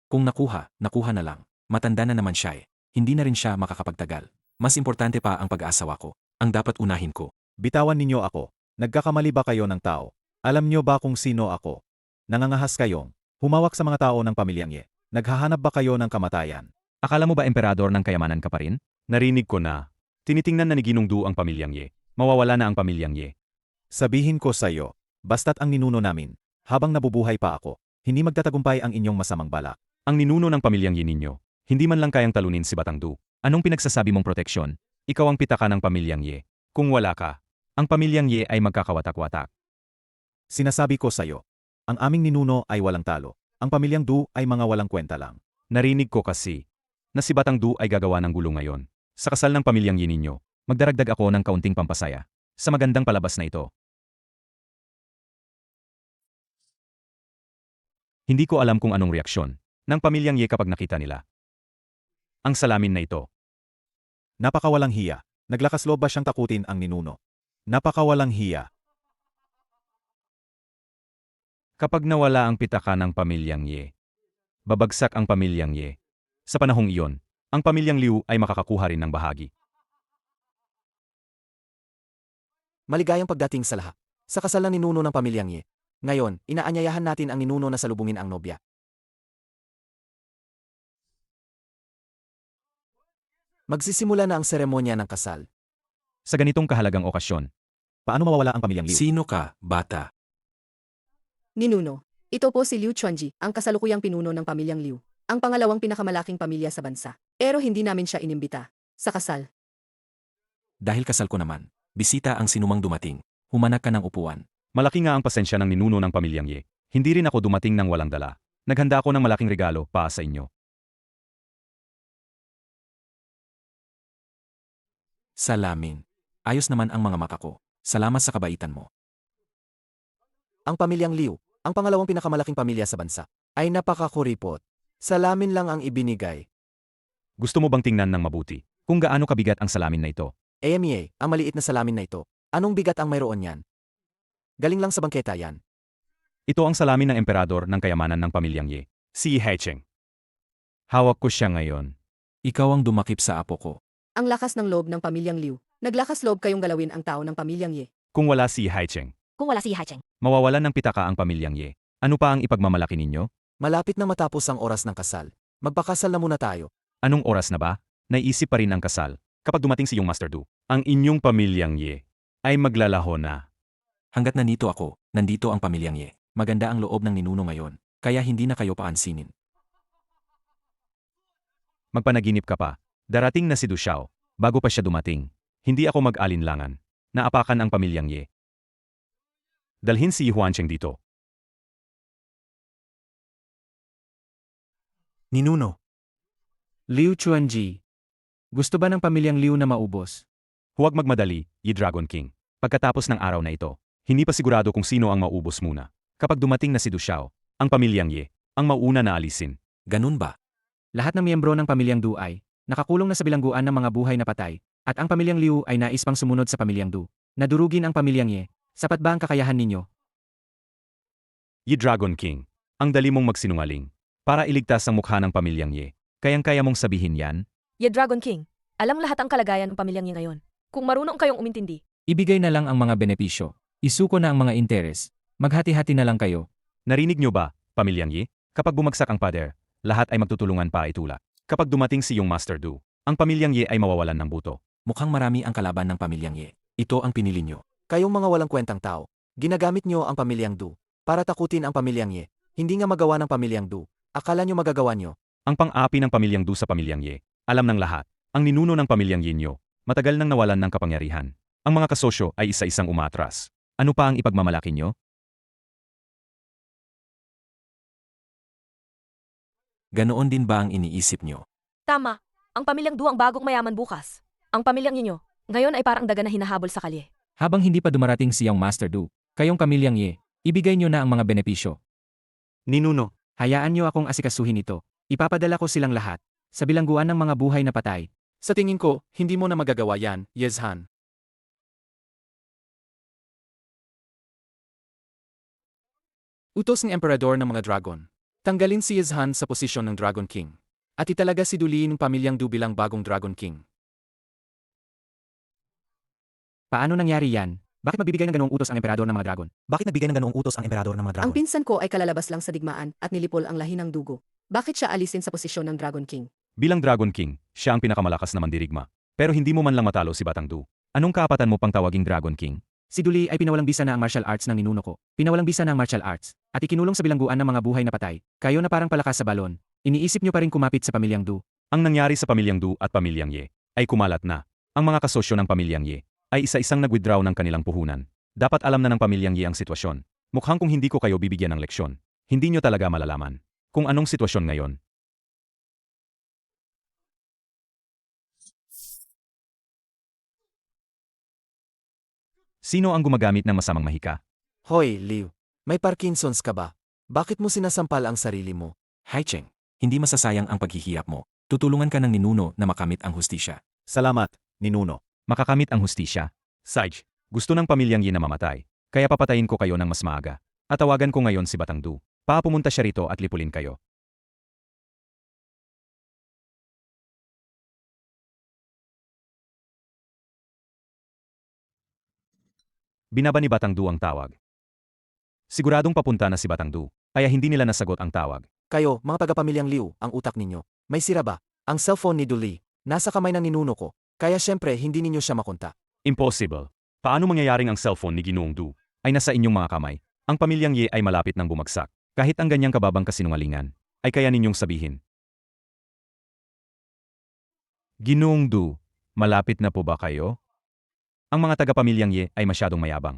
Kung nakuha na lang. Matanda na naman siya eh. Hindi na rin siya makakapagtagal. Mas importante pa ang pag-aasawa ko. Ang dapat unahin ko. Bitawan ninyo ako. Nagkakamali ba kayo ng tao? Alam nyo ba kung sino ako? Nangangahas kayong humawak sa mga tao ng pamilyang Ye. Naghahanap ba kayo ng kamatayan? Akala mo ba emperador ng kayamanan ka pa rin? Narinig ko na. Tinitingnan na ni Ginong Du ang pamilyang Ye. Mawawala na ang pamilyang Ye. Sabihin ko sa iyo, basta't ang ninuno namin, habang nabubuhay pa ako, hindi magtatagumpay ang inyong masamang balak. Ang ninuno ng pamilyang Ye ninyo, hindi man lang kayang talunin si Batang Du. Anong pinagsasabi mong proteksyon? Ikaw ang pitaka ng pamilyang Ye. Kung wala ka, ang pamilyang Ye ay magkakawatak-watak. Sinasabi ko sa iyo, ang aming ninuno ay walang talo. Ang pamilyang Du ay mga walang kwenta lang. Narinig ko kasi na si Batang Du ay gagawa ng gulo ngayon. Sa kasal ng pamilyang Ye ninyo, magdaragdag ako ng kaunting pampasaya sa magandang palabas na ito. Hindi ko alam kung anong reaksyon ng pamilyang Ye kapag nakita nila ang salamin na ito. Napakawalang hiya. Naglakas loob ba siyang takutin ang ninuno? Napakawalang hiya. Kapag nawala ang pitaka ng pamilyang Ye, babagsak ang pamilyang Ye. Sa panahong iyon, ang pamilyang Liu ay makakakuha rin ng bahagi. Maligayang pagdating sa lahat. Sa kasal ng ninuno ng pamilyang Ye. Ngayon, inaanyayahan natin ang ninuno na salubungin ang nobya. Magsisimula na ang seremonya ng kasal. Sa ganitong kahalagang okasyon, Paano mawawala ang pamilyang Liu? Sino ka, bata? Ninuno, ito po si Liu Chuanji, ang kasalukuyang pinuno ng pamilyang Liu. Ang pangalawang pinakamalaking pamilya sa bansa. Pero hindi namin siya inimbita sa kasal. Dahil kasal ko naman. Bisita ang sinumang dumating. Humanap ka ng upuan. Malaki nga ang pasensya ng ninuno ng pamilyang Ye. Hindi rin ako dumating ng walang dala. Naghanda ako ng malaking regalo para sa inyo. Salamin. Ayos naman ang mga mata ko. Salamat sa kabaitan mo. Ang pamilyang Liu, ang pangalawang pinakamalaking pamilya sa bansa, ay napakakuripot. Salamin lang ang ibinigay. Gusto mo bang tingnan ng mabuti kung gaano kabigat ang salamin na ito? AMA, ang maliit na salamin na ito. Anong bigat ang mayroon yan? Galing lang sa bangketa yan. Ito ang salamin ng emperador ng kayamanan ng pamilyang Ye, si Haicheng. Hawak ko siya ngayon. Ikaw ang dumakip sa apo ko. Ang lakas ng loob ng pamilyang Liu. Naglakas loob kayong galawin ang tao ng pamilyang Ye. Kung wala si Haicheng, Kung wala si Haicheng. mawawalan ng pitaka ang pamilyang Ye. Ano pa ang ipagmamalaki ninyo? Malapit na matapos ang oras ng kasal. Magpakasal na muna tayo. Anong oras na ba? Naiisip pa rin ang kasal. Kapag dumating si yung Master Du, ang inyong pamilyang Ye ay maglalaho na. Hanggat nandito ako, nandito ang pamilyang Ye. Maganda ang loob ng ninuno ngayon. Kaya hindi na kayo paansinin. Magpanaginip ka pa. Darating na si Du Xiao. Bago pa siya dumating. Hindi ako mag-alinlangan. Naapakan ang pamilyang Ye. Dalhin si Huancheng dito. Ninuno, Liu Chuanji. Gusto ba ng pamilyang Liu na maubos? Huwag magmadali, Yi Dragon King. Pagkatapos ng araw na ito, hindi pa sigurado kung sino ang maubos muna. Kapag dumating na si Du Xiao, ang pamilyang Ye, ang mauuna na alisin. Ganun ba? Lahat ng miyembro ng pamilyang Du ay nakakulong na sa bilangguan ng mga buhay na patay, at ang pamilyang Liu ay nais pang sumunod sa pamilyang Du. Nadurugin ang pamilyang Ye. Sapat ba ang kakayahan ninyo? Yi Dragon King, ang dali mong magsinungaling. Para iligtas ang mukha ng pamilyang Ye. Kayang-kaya mong sabihin yan? Ye Dragon King, alam lahat ang kalagayan ng pamilyang Ye ngayon. Kung marunong kayong umintindi, Ibigay na lang ang mga benepisyo. Isuko na ang mga interes. Maghati-hati na lang kayo. Narinig nyo ba, pamilyang Ye? Kapag bumagsak ang pader, lahat ay magtutulungan para itula. Kapag dumating si yung Master Du, ang pamilyang Ye ay mawawalan ng buto. Mukhang marami ang kalaban ng pamilyang Ye. Ito ang pinili nyo. Kayong mga walang kwentang tao, ginagamit nyo ang pamilyang Du para takutin ang pamilyang Ye. Hindi nga magawa ng pamilyang Du. Akala nyo magagawa nyo? Ang pang-api ng pamilyang Du sa pamilyang Ye, alam ng lahat. Ang ninuno ng pamilyang Ye nyo, matagal nang nawalan ng kapangyarihan. Ang mga kasosyo ay isa-isang umatras. Ano pa ang ipagmamalaki nyo? Ganoon din ba ang iniisip nyo? tama, ang pamilyang Du ang bagong mayaman bukas. Ang pamilyang Ye nyo, ngayon ay parang daga na hinahabol sa kalye. Habang hindi pa dumarating siyang Master Du, kayong pamilyang Ye, ibigay nyo na ang mga benepisyo. Ninuno, hayaan niyo akong asikasuhin ito. Ipapadala ko silang lahat sa bilangguan ng mga buhay na patay. Sa tingin ko, hindi mo na magagawa yan, Yezhan. Utos ng emperador ng mga dragon. Tanggalin si Yezhan sa posisyon ng Dragon King. At italaga si Duli ng pamilyang Du bilang bagong Dragon King. Paano nangyari yan? Bakit magbibigay ng ganoong utos ang emperador ng mga dragon? bakit nagbigay ng ganoong utos ang emperador ng mga Ang dragon? pinsan ko ay kalalabas lang sa digmaan at nilipol ang lahi ng dugo. Bakit siya alisin sa posisyon ng Dragon King? Bilang Dragon King, siya ang pinakamalakas na mandirigma. Pero hindi mo man lang matalo si Batang Du. Anong kaapatan mo pang tawaging Dragon King? Si Duli ay pinawalang bisa na ang martial arts ng ninuno ko. Pinawalang bisa na ang martial arts at ikinulong sa bilangguan ng mga buhay na patay. Kayo na parang palakas sa balon. Iniisip niyo pa rin kumapit sa pamilyang Du. Ang nangyari sa pamilyang Du at pamilyang Ye ay kumalat na. Ang mga kasosyo ng pamilyang Ye ay isa-isang nag-withdraw ng kanilang puhunan. Dapat alam na ng pamilyang Ye ang sitwasyon. Mukhang kung hindi ko kayo bibigyan ng leksyon, hindi nyo talaga malalaman kung anong sitwasyon ngayon. Sino ang gumagamit ng masamang mahika? Hoy, Liu. May Parkinson's ka ba? Bakit mo sinasampal ang sarili mo? Haicheng, hindi masasayang ang paghihiyap mo. Tutulungan ka ng ninuno na makamit ang hustisya. Salamat, Ninuno. Makakamit ang hustisya? Sage, gusto ng pamilyang Ye na mamatay. Kaya papatayin ko kayo ng mas maaga. At tawagan ko ngayon si Batang Du. Pumunta siya rito at lipulin kayo. Binaba ni Batang Du ang tawag. Siguradong papunta na si Batang Du, kaya hindi nila nasagot ang tawag. Kayo, mga taga-pamilyang Liu, ang utak ninyo. May sira ba? Ang cellphone ni Duli, nasa kamay ng ninuno ko, kaya syempre hindi ninyo siya makontak. Impossible. Paano mangyayaring ang cellphone ni Ginoong Du ay nasa inyong mga kamay? Ang pamilyang Ye ay malapit ng bumagsak. Kahit ang ganyang kababang kasinungalingan, ay kaya ninyong sabihin. Ginoong Du, malapit na po ba kayo? Ang mga taga-pamilyang Ye ay masyadong mayabang.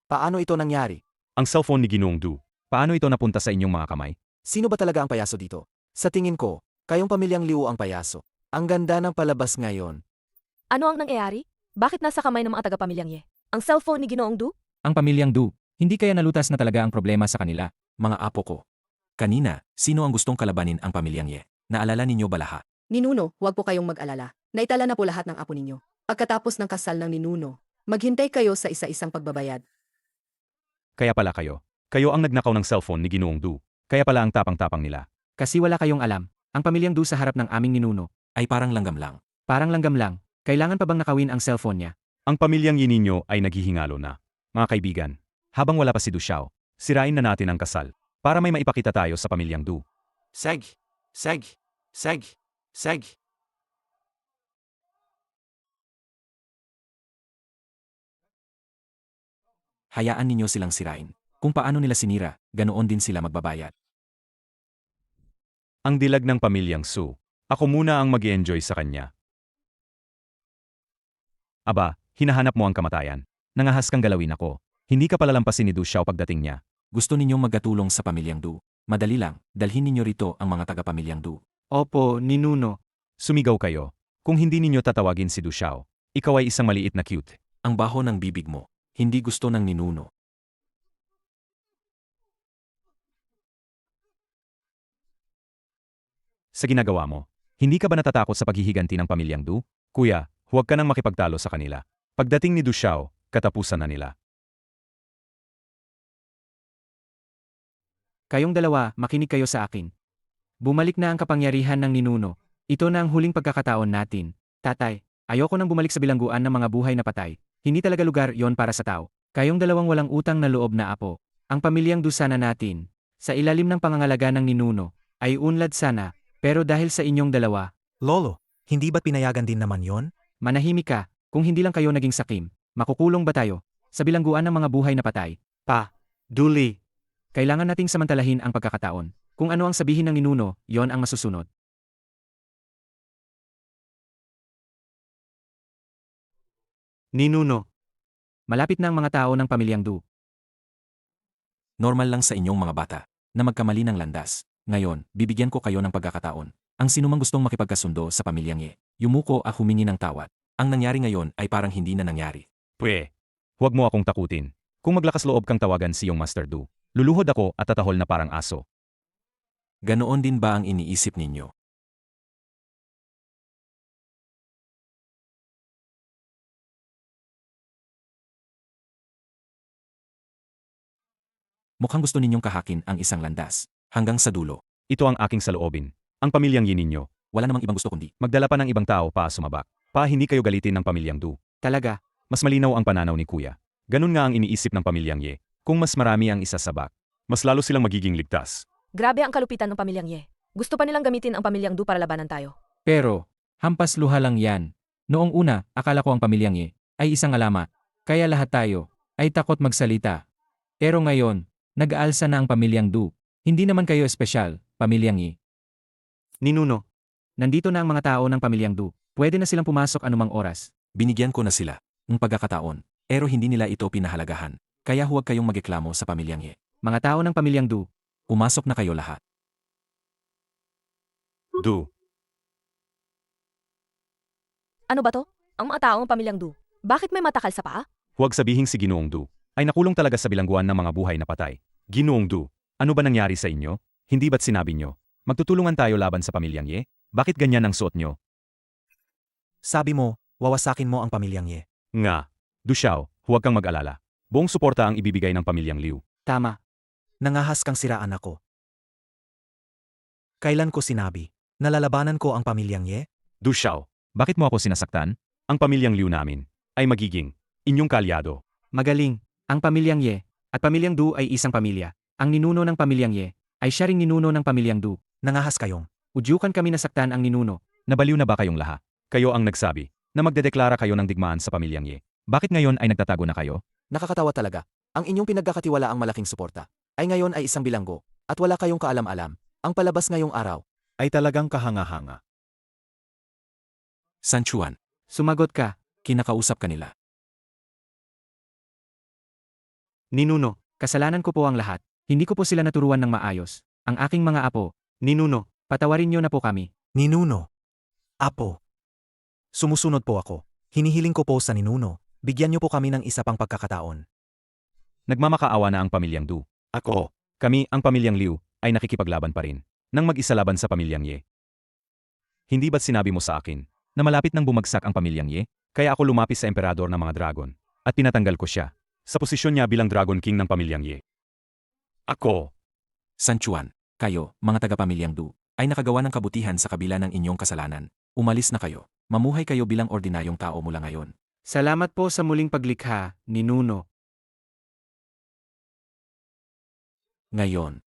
Paano ito nangyari? Ang cellphone ni Ginoong Du, paano ito napunta sa inyong mga kamay? Sino ba talaga ang payaso dito? Sa tingin ko, kayong pamilyang Liu ang payaso. Ang ganda ng palabas ngayon. Ano ang nangyayari? Bakit nasa kamay ng mga taga-pamilyang Ye? Ang cellphone ni Ginoong Du? Ang pamilyang Du, hindi kaya nalutas na talaga ang problema sa kanila? Mga apo ko. Kanina, sino ang gustong kalabanin ang pamilyang Ye? Naalala ninyo ba lahat? Ninuno, huwag po kayong mag-alala. Naitala na po lahat ng apo ninyo. Pagkatapos ng kasal ng ninuno, maghintay kayo sa isa-isang pagbabayad. Kaya pala kayo. Kayo ang nagnakaw ng cellphone ni Ginoong Du. Kaya pala ang tapang-tapang nila. Kasi wala kayong alam, ang pamilyang Du sa harap ng aming ninuno ay parang langgam lang. Parang langgam lang. Kailangan pa bang nakawin ang cellphone niya? Ang pamilyang Ye ninyo ay naghihingalo na. Mga kaibigan, habang wala pa si Du Xiao, sirain na natin ang kasal para may maipakita tayo sa pamilyang Du. Seg! Seg! Seg! Seg! Hayaan ninyo silang sirain. Kung paano nila sinira, ganoon din sila magbabayad. Ang dilag ng pamilyang Su. Ako muna ang mag-enjoy sa kanya. Aba, hinahanap mo ang kamatayan. Nangahas kang galawin ako. Hindi ka palalampasin ni Du Xiao pagdating niya. Gusto ninyong magkatulong sa pamilyang Du. Madali lang, dalhin ninyo rito ang mga taga-pamilyang Du. Opo, ninuno. Sumigaw kayo. Kung hindi ninyo tatawagin si Du Xiao, ikaw ay isang maliit na cute. Ang baho ng bibig mo. Hindi gusto ng ninuno. Sa ginagawa mo, hindi ka ba natatakot sa paghihiganti ng pamilyang Du? Kuya, huwag ka nang makipagtalo sa kanila. Pagdating ni Du Xiao, katapusan na nila. Kayong dalawa, makinig kayo sa akin. Bumalik na ang kapangyarihan ng ninuno. Ito na ang huling pagkakataon natin. Tatay, ayoko nang bumalik sa bilangguan ng mga buhay na patay. Hindi talaga lugar yon para sa tao. Kayong dalawang walang utang na loob na apo. Ang pamilyang Du sana natin, sa ilalim ng pangangalaga ng ninuno, ay unlad sana, pero dahil sa inyong dalawa, Lolo, hindi ba't pinayagan din naman yon? manahimik ka, kung hindi lang kayo naging sakim, makukulong ba tayo? Sa bilangguan ng mga buhay na patay. Duli. Kailangan nating samantalahin ang pagkakataon. Kung ano ang sabihin ng ninuno, yon ang masusunod. Ninuno. Malapit na ang mga tao ng pamilyang Du. Normal lang sa inyong mga bata na magkamali ng landas. Ngayon, bibigyan ko kayo ng pagkakataon. Ang sinumang gustong makipagkasundo sa pamilyang Ye, yumuko at humingi ng tawad. Ang nangyari ngayon ay parang hindi na nangyari. Pwe, huwag mo akong takutin. Kung maglakas loob kang tawagan si iyong Master Du, luluhod ako at tatahol na parang aso. Ganoon din ba ang iniisip ninyo? Mukhang gusto ninyong kahakin ang isang landas, hanggang sa dulo. Ito ang aking saloobin. Ang pamilyang Ye ninyo, Wala namang ibang gusto kundi, magdala pa ng ibang tao pa sumabak. Pa hindi kayo galitin ng pamilyang Du. Talaga, Mas malinaw ang pananaw ni Kuya. Ganun nga ang iniisip ng pamilyang Ye. Kung mas marami ang isasabak, mas lalo silang magiging ligtas. Grabe ang kalupitan ng pamilyang Ye. Gusto pa nilang gamitin ang pamilyang Du para labanan tayo. pero, hampas luha lang yan. Noong una, akala ko ang pamilyang Ye ay isang alamat, kaya lahat tayo ay takot magsalita. Pero ngayon, nag-aalsa na ang pamilyang Du. Hindi naman kayo espesyal, pamilyang Ye. Ninuno. Nandito na ang mga tao ng pamilyang Du. Pwede na silang pumasok anumang oras. binigyan ko na sila ng pagkakataon, pero hindi nila ito pinahalagahan. Kaya huwag kayong magreklamo sa pamilyang Ye. Mga tao ng pamilyang Du, Pumasok na kayo lahat. Du, Ano ba to? Ang mga tao ng pamilyang Du. Bakit may matakal sa paa? huwag sabihing si Ginoong Du ay nakulong talaga sa bilangguan ng mga buhay na patay. Ginoong Du, ano ba nangyari sa inyo? Hindi ba't sinabi nyo? Magtutulungan tayo laban sa pamilyang Ye? Bakit ganyan ang suot nyo? Sabi mo, wawasakin mo ang pamilyang Ye. Nga, Du Xiao, huwag kang mag-alala. Buong suporta ang ibibigay ng pamilyang Liu. tama. Nangahas kang siraan ako. Kailan ko sinabi, nalalabanan ko ang pamilyang Ye? Du Xiao, bakit mo ako sinasaktan? Ang pamilyang Liu namin ay magiging inyong kalyado. Magaling. Ang pamilyang Ye at pamilyang Du ay isang pamilya. Ang ninuno ng pamilyang Ye ay siya ring ninuno ng pamilyang Du. Nangahas kayong. Udyukan kami nasaktan ang ninuno. Nabaliw na ba kayong lahat? Kayo ang nagsabi na magdedeklara kayo ng digmaan sa pamilyang Ye. Bakit ngayon ay nagtatago na kayo? Nakakatawa talaga. Ang inyong pinagkakatiwalaang malaking suporta ay ngayon ay isang bilanggo at wala kayong kaalam-alam. Ang palabas ngayong araw. Ay talagang kahanga-hanga. San Juan, Sumagot ka. kinakausap ka nila. Ninuno, kasalanan ko po ang lahat. Hindi ko po sila naturuan ng maayos. Ang aking mga apo. Ninuno, patawarin niyo na po kami. Ninuno. Apo. Sumusunod po ako. Hinihiling ko po sa ninuno. Bigyan niyo po kami ng isa pang pagkakataon. Nagmamakaawa na ang pamilyang Du. Ako, Kami, ang pamilyang Liu, ay nakikipaglaban pa rin nang mag-isa laban sa pamilyang Ye. Hindi ba't sinabi mo sa akin na malapit nang bumagsak ang pamilyang Ye? Kaya ako lumapis sa emperador ng mga dragon at tinatanggal ko siya sa posisyon niya bilang Dragon King ng pamilyang Ye. Ako, San Juan, kayo, mga taga-pamilyang Du, ay nakagawa ng kabutihan sa kabila ng inyong kasalanan. Umalis na kayo. Mamuhay kayo bilang ordinaryong tao mula ngayon. Salamat po sa muling paglikha, Ninuno. Ngayon.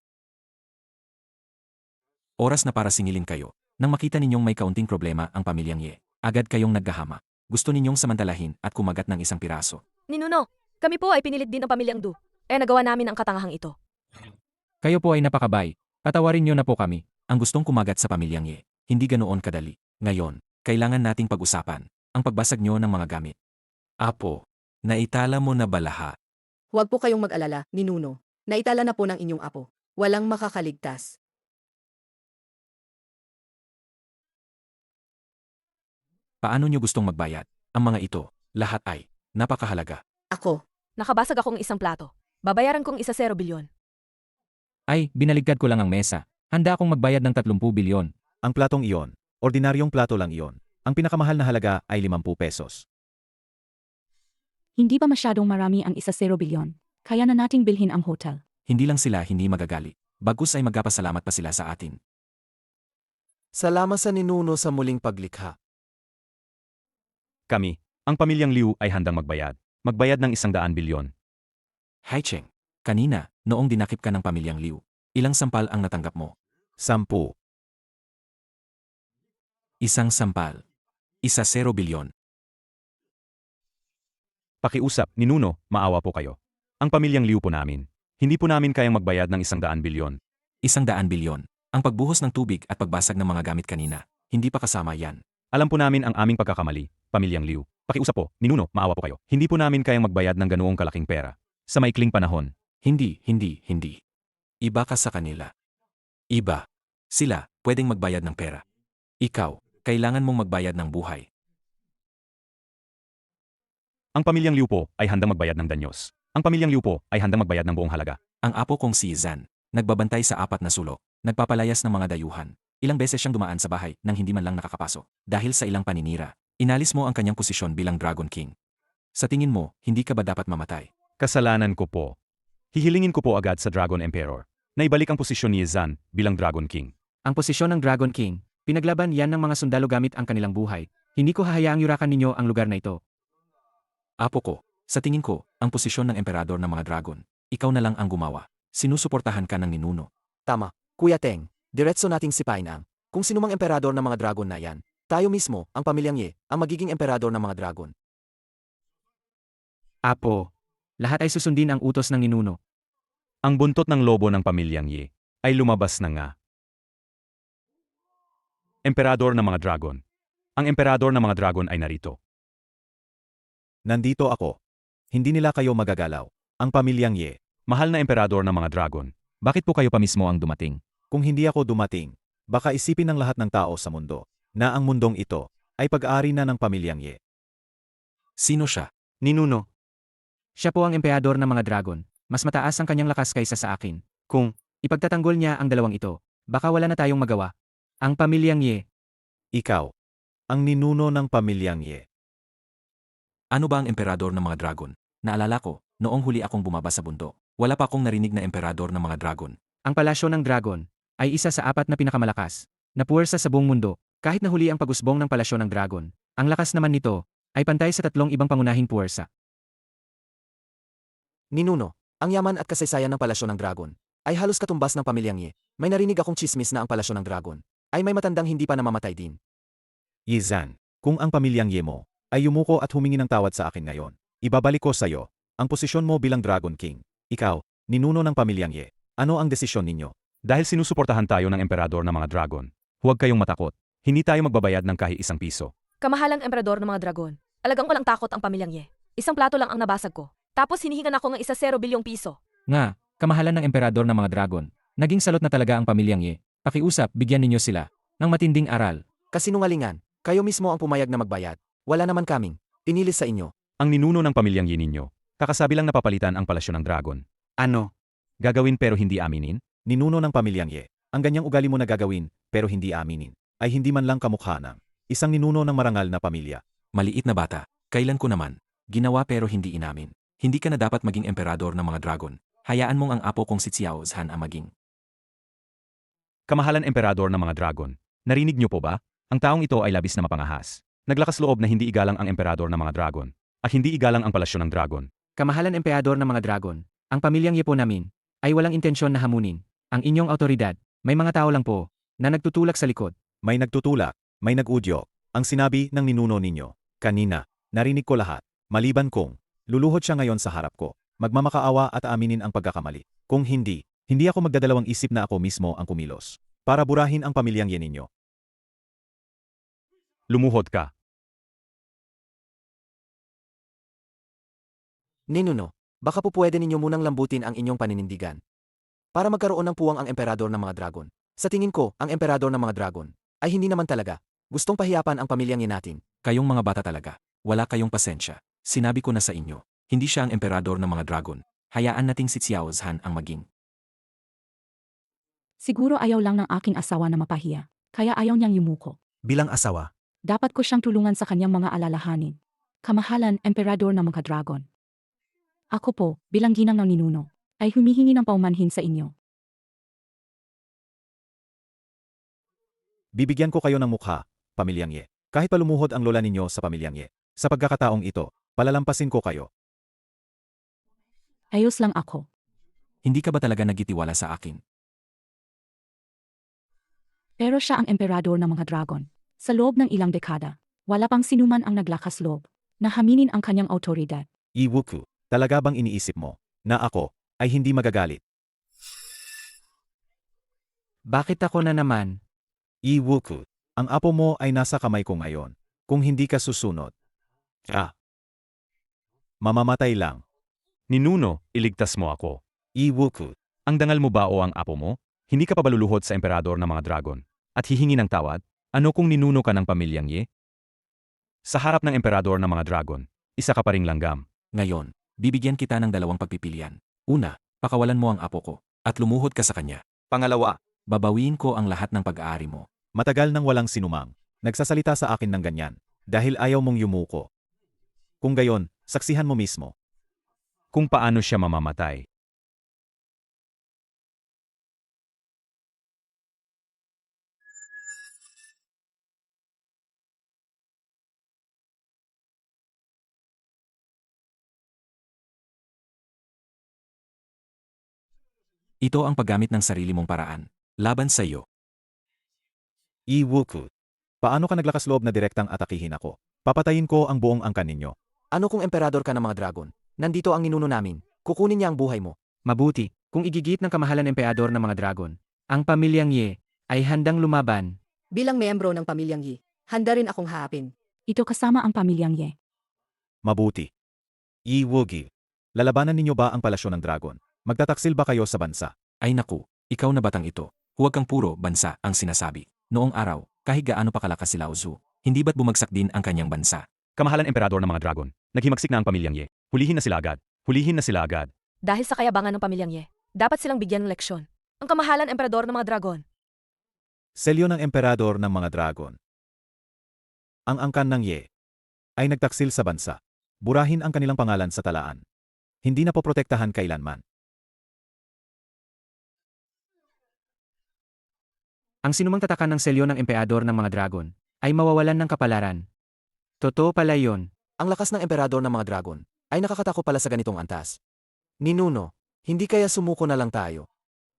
Oras na para singilin kayo. Nang makita ninyong may kaunting problema ang pamilyang Ye, agad kayong naggahama. Gusto ninyong samantalahin at kumagat ng isang piraso. Ninuno, kami po ay pinilit din ng pamilyang Du. Nagawa namin ang katangahang ito. Kayo po ay napakabay. Patawarin niyo na po kami. Ang gustong kumagat sa pamilyang Ye, hindi ganoon kadali. Ngayon, kailangan nating pag-usapan ang pagbasag niyo ng mga gamit. Apo, naitala mo na ba lahat? Huwag po kayong mag-alala, ninuno. Naitala na po ng inyong apo. Walang makakaligtas. Paano niyo gustong magbayad? Ang mga ito, lahat ay napakahalaga. Ako, Nakabasag akong isang plato. Babayaran kong 1 bilyon. Ay, binaligtad ko lang ang mesa. Handa akong magbayad ng 30 bilyon. ang platong iyon, ordinaryong plato lang iyon. Ang pinakamahal na halaga ay 50 pesos. Hindi ba masyadong marami ang 1 bilyon? Kaya na nating bilhin ang hotel. Hindi lang sila hindi magagali. Bagus ay magpapasalamat pa sila sa atin. Salamat sa ninuno sa muling paglikha. Kami, ang pamilyang Liu ay handang magbayad. Magbayad ng 100 bilyon. Hai Cheng, kanina, noong dinakip ka ng pamilyang Liu, ilang sampal ang natanggap mo? 10. Isang sampal. 1 bilyon. Pakiusap, ninuno, maawa po kayo. Ang pamilyang Liu po namin. Hindi po namin kayang magbayad ng 100 bilyon. 100 bilyon. Ang pagbuhos ng tubig at pagbasag ng mga gamit kanina, hindi pa kasama yan. Alam po namin ang aming pagkakamali, pamilyang Liu. Pakiusap po, ninuno, maawa po kayo. Hindi po namin kayang magbayad ng ganoong kalaking pera. Sa maikling panahon. Hindi. Iba ka sa kanila. Iba. Sila, pwedeng magbayad ng pera. Ikaw, kailangan mong magbayad ng buhay. Ang pamilyang Liu po ay handang magbayad ng danyos. Ang pamilyang Liu po ay handang magbayad ng buong halaga. Ang apo kong si Zan, nagbabantay sa 4 na sulok, nagpapalayas ng mga dayuhan. Ilang beses siyang dumaan sa bahay nang hindi man lang nakakapasok. Dahil sa ilang paninira, inalis mo ang kanyang posisyon bilang Dragon King. Sa tingin mo, hindi ka ba dapat mamatay? Kasalanan ko po. Hihilingin ko po agad sa Dragon Emperor na ibalik ang posisyon ni Zan bilang Dragon King. Ang posisyon ng Dragon King, pinaglaban yan ng mga sundalo gamit ang kanilang buhay. Hindi ko hahayaang yurakan ninyo ang lugar na ito. Apo ko, sa tingin ko, ang posisyon ng emperador ng mga dragon, ikaw na lang ang gumawa. Sinusuportahan ka ng ninuno. Tama, Kuya Teng, diretso nating sipain ang kung sinumang emperador ng mga dragon na yan. Tayo mismo, ang pamilyang Ye, ang magiging emperador ng mga dragon. Apo, lahat ay susundin ang utos ng ninuno. Ang buntot ng lobo ng pamilyang Ye ay lumabas na nga. Emperador ng mga dragon. Ang emperador ng mga dragon ay narito. Nandito ako. Hindi nila kayo magagalaw. Ang pamilyang Ye. Mahal na emperador ng mga dragon. Bakit po kayo pa mismo ang dumating? Kung hindi ako dumating, baka isipin ng lahat ng tao sa mundo na ang mundong ito ay pag-aari na ng pamilyang Ye. Sino siya? Ninuno. Siya po ang emperador ng mga dragon. Mas mataas ang kanyang lakas kaysa sa akin. Kung ipagtatanggol niya ang dalawang ito, baka wala na tayong magawa. Ang pamilyang Ye. Ikaw, ang ninuno ng pamilyang Ye. Ano ba ang emperador ng mga dragon? Naalala ko, noong huli akong bumaba sa bundok, wala pa akong narinig na emperador ng mga dragon. Ang palasyo ng dragon ay isa sa 4 na pinakamalakas na puwersa sa buong mundo. Kahit nahuli ang pag-usbong ng palasyo ng dragon, ang lakas naman nito ay pantay sa 3 ibang pangunahing puwersa. Ninuno, ang yaman at kasaysayan ng palasyo ng dragon ay halos katumbas ng pamilyang Ye. May narinig akong chismis na ang palasyo ng dragon ay may matandang hindi pa namamatay din. Yizan, kung ang pamilyang Ye mo ay yumuko at humingi ng tawad sa akin ngayon, ibabalik ko sa iyo ang posisyon mo bilang Dragon King. Ikaw, ninuno ng pamilyang Ye. Ano ang desisyon ninyo? Dahil sinusuportahan tayo ng emperador ng mga dragon, huwag kayong matakot. Hindi tayo magbabayad ng kahit isang piso. Kamahalang emperador ng mga dragon. Alagang walang takot ang pamilyang Ye. Isang plato lang ang nabasag ko. Tapos hinihingan ako ng 1 bilyong piso. Nga, kamahalan ng emperador ng mga dragon. Naging salot na talaga ang pamilyang Ye. Pakiusap, bigyan ninyo sila ng matinding aral. Kasinungalingan, kayo mismo ang pumayag na magbayad. Wala naman kaming pinilis sa inyo. Ang ninuno ng pamilyang Ye ninyo, kakasabi lang napapalitan ang palasyo ng dragon. Ano? Gagawin pero hindi aminin? Ninuno ng pamilyang Ye. Ang ganyang ugali mo na gagawin, pero hindi aminin, ay hindi man lang kamukha ng isang ninuno ng marangal na pamilya. Maliit na bata, kailan ko naman? Ginawa pero hindi inamin. Hindi ka na dapat maging emperador ng mga dragon. Hayaan mong ang apo kong si Xiao Zhan ang maging. Kamahalan emperador ng mga dragon, narinig niyo po ba? Ang taong ito ay labis na mapangahas. Naglakas loob na hindi igalang ang emperador ng mga dragon, at hindi igalang ang palasyo ng dragon. Kamahalan emperador ng mga dragon. Ang pamilyang Ye po namin ay walang intensyon na hamunin ang inyong autoridad. May mga tao lang po na nagtutulak sa likod. May nagtutulak, may nag-udyo. Ang sinabi ng ninuno ninyo, kanina, narinig ko lahat. Maliban kung luluhod siya ngayon sa harap ko, magmamakaawa at aaminin ang pagkakamali. Kung hindi, hindi ako magdadalawang isip na ako mismo ang kumilos para burahin ang pamilyang Ye ninyo. Lumuhod ka. Ninuno, baka po pwede ninyo munang lambutin ang inyong paninindigan para magkaroon ng puwang ang emperador ng mga dragon. Sa tingin ko, ang emperador ng mga dragon ay hindi naman talaga gustong pahiyapan ang pamilyang Ye natin. Kayong mga bata talaga, wala kayong pasensya. Sinabi ko na sa inyo, hindi siya ang emperador ng mga dragon. Hayaan nating si Xiao Zhan ang maging. Siguro ayaw lang ng aking asawa na mapahiya, kaya ayaw niyang yumuko. Bilang asawa, Dapat ko siyang tulungan sa kanyang mga alalahanin. Kamahalan, emperador ng mga dragon. Ako po, bilang ginang ng ninuno, ay humihingi ng paumanhin sa inyo. Bibigyan ko kayo ng mukha, pamilyang Ye. Kahit palumuhod ang lola ninyo sa pamilyang Ye. Sa pagkakataong ito, palalampasin ko kayo. Ayos lang ako. Hindi ka ba talaga nagitiwala sa akin? Pero siya ang emperador ng mga dragon. Sa loob ng ilang dekada, wala pang sinuman ang naglakas loob na haminin ang kanyang autoridad. Iwuku, talaga bang iniisip mo na ako ay hindi magagalit? Bakit ako na naman? Iwuku, ang apo mo ay nasa kamay ko ngayon. Kung hindi ka susunod, mamamatay lang. Ninuno, iligtas mo ako. Iwuku, Ang dangal mo ba o ang apo mo? Hindi ka pa baluluhod sa emperador ng mga dragon at hihingi ng tawad? Ano kung ninuno ka ng pamilyang Ye? Sa harap ng emperador ng mga dragon, isa ka pa ring langgam. Ngayon, bibigyan kita ng 2 pagpipilian. Una, pakawalan mo ang apo ko at lumuhod ka sa kanya. Pangalawa, Babawiin ko ang lahat ng pag-aari mo. matagal nang walang sinumang nagsasalita sa akin ng ganyan dahil ayaw mong yumuko. Kung gayon, saksihan mo mismo. Kung paano siya mamamatay. Ito ang paggamit ng sarili mong paraan. Laban sa iyo. Iwuku, paano ka naglakas loob na direktang atakihin ako? Papatayin ko ang buong angkan ninyo. ano kung emperador ka ng mga dragon? Nandito ang ninuno namin. Kukunin niya ang buhay mo. Mabuti, kung igigit ng kamahalan emperador ng mga dragon, ang pamilyang Ye ay handang lumaban. Bilang miyembro ng pamilyang Yi, handa rin akong haapin. Ito kasama ang pamilyang Ye. Mabuti. Iwugi, lalabanan ninyo ba ang palasyo ng dragon? Magtataksil ba kayo sa bansa? Ay naku, ikaw na batang ito. Huwag kang puro bansa ang sinasabi. Noong araw, kahit gaano pa kalakas si Lao Tzu, hindi ba't bumagsak din ang kanyang bansa? Kamahalan emperador ng mga dragon, naghimagsik na ang pamilyang Ye. Hulihin na sila agad. Hulihin na sila agad. Dahil sa kayabangan ng pamilyang Ye, dapat silang bigyan ng leksyon. Ang kamahalan emperador ng mga dragon. Selyo ng emperador ng mga dragon. Ang angkan ng Ye ay nagtaksil sa bansa. Burahin ang kanilang pangalan sa talaan. Hindi na poprotektahan kailanman. Ang sinumang tatakan ng selyo ng emperador ng mga dragon ay mawawalan ng kapalaran. Totoo pala yon. Ang lakas ng emperador ng mga dragon ay nakakatakot pala sa ganitong antas. Ninuno, hindi kaya sumuko na lang tayo?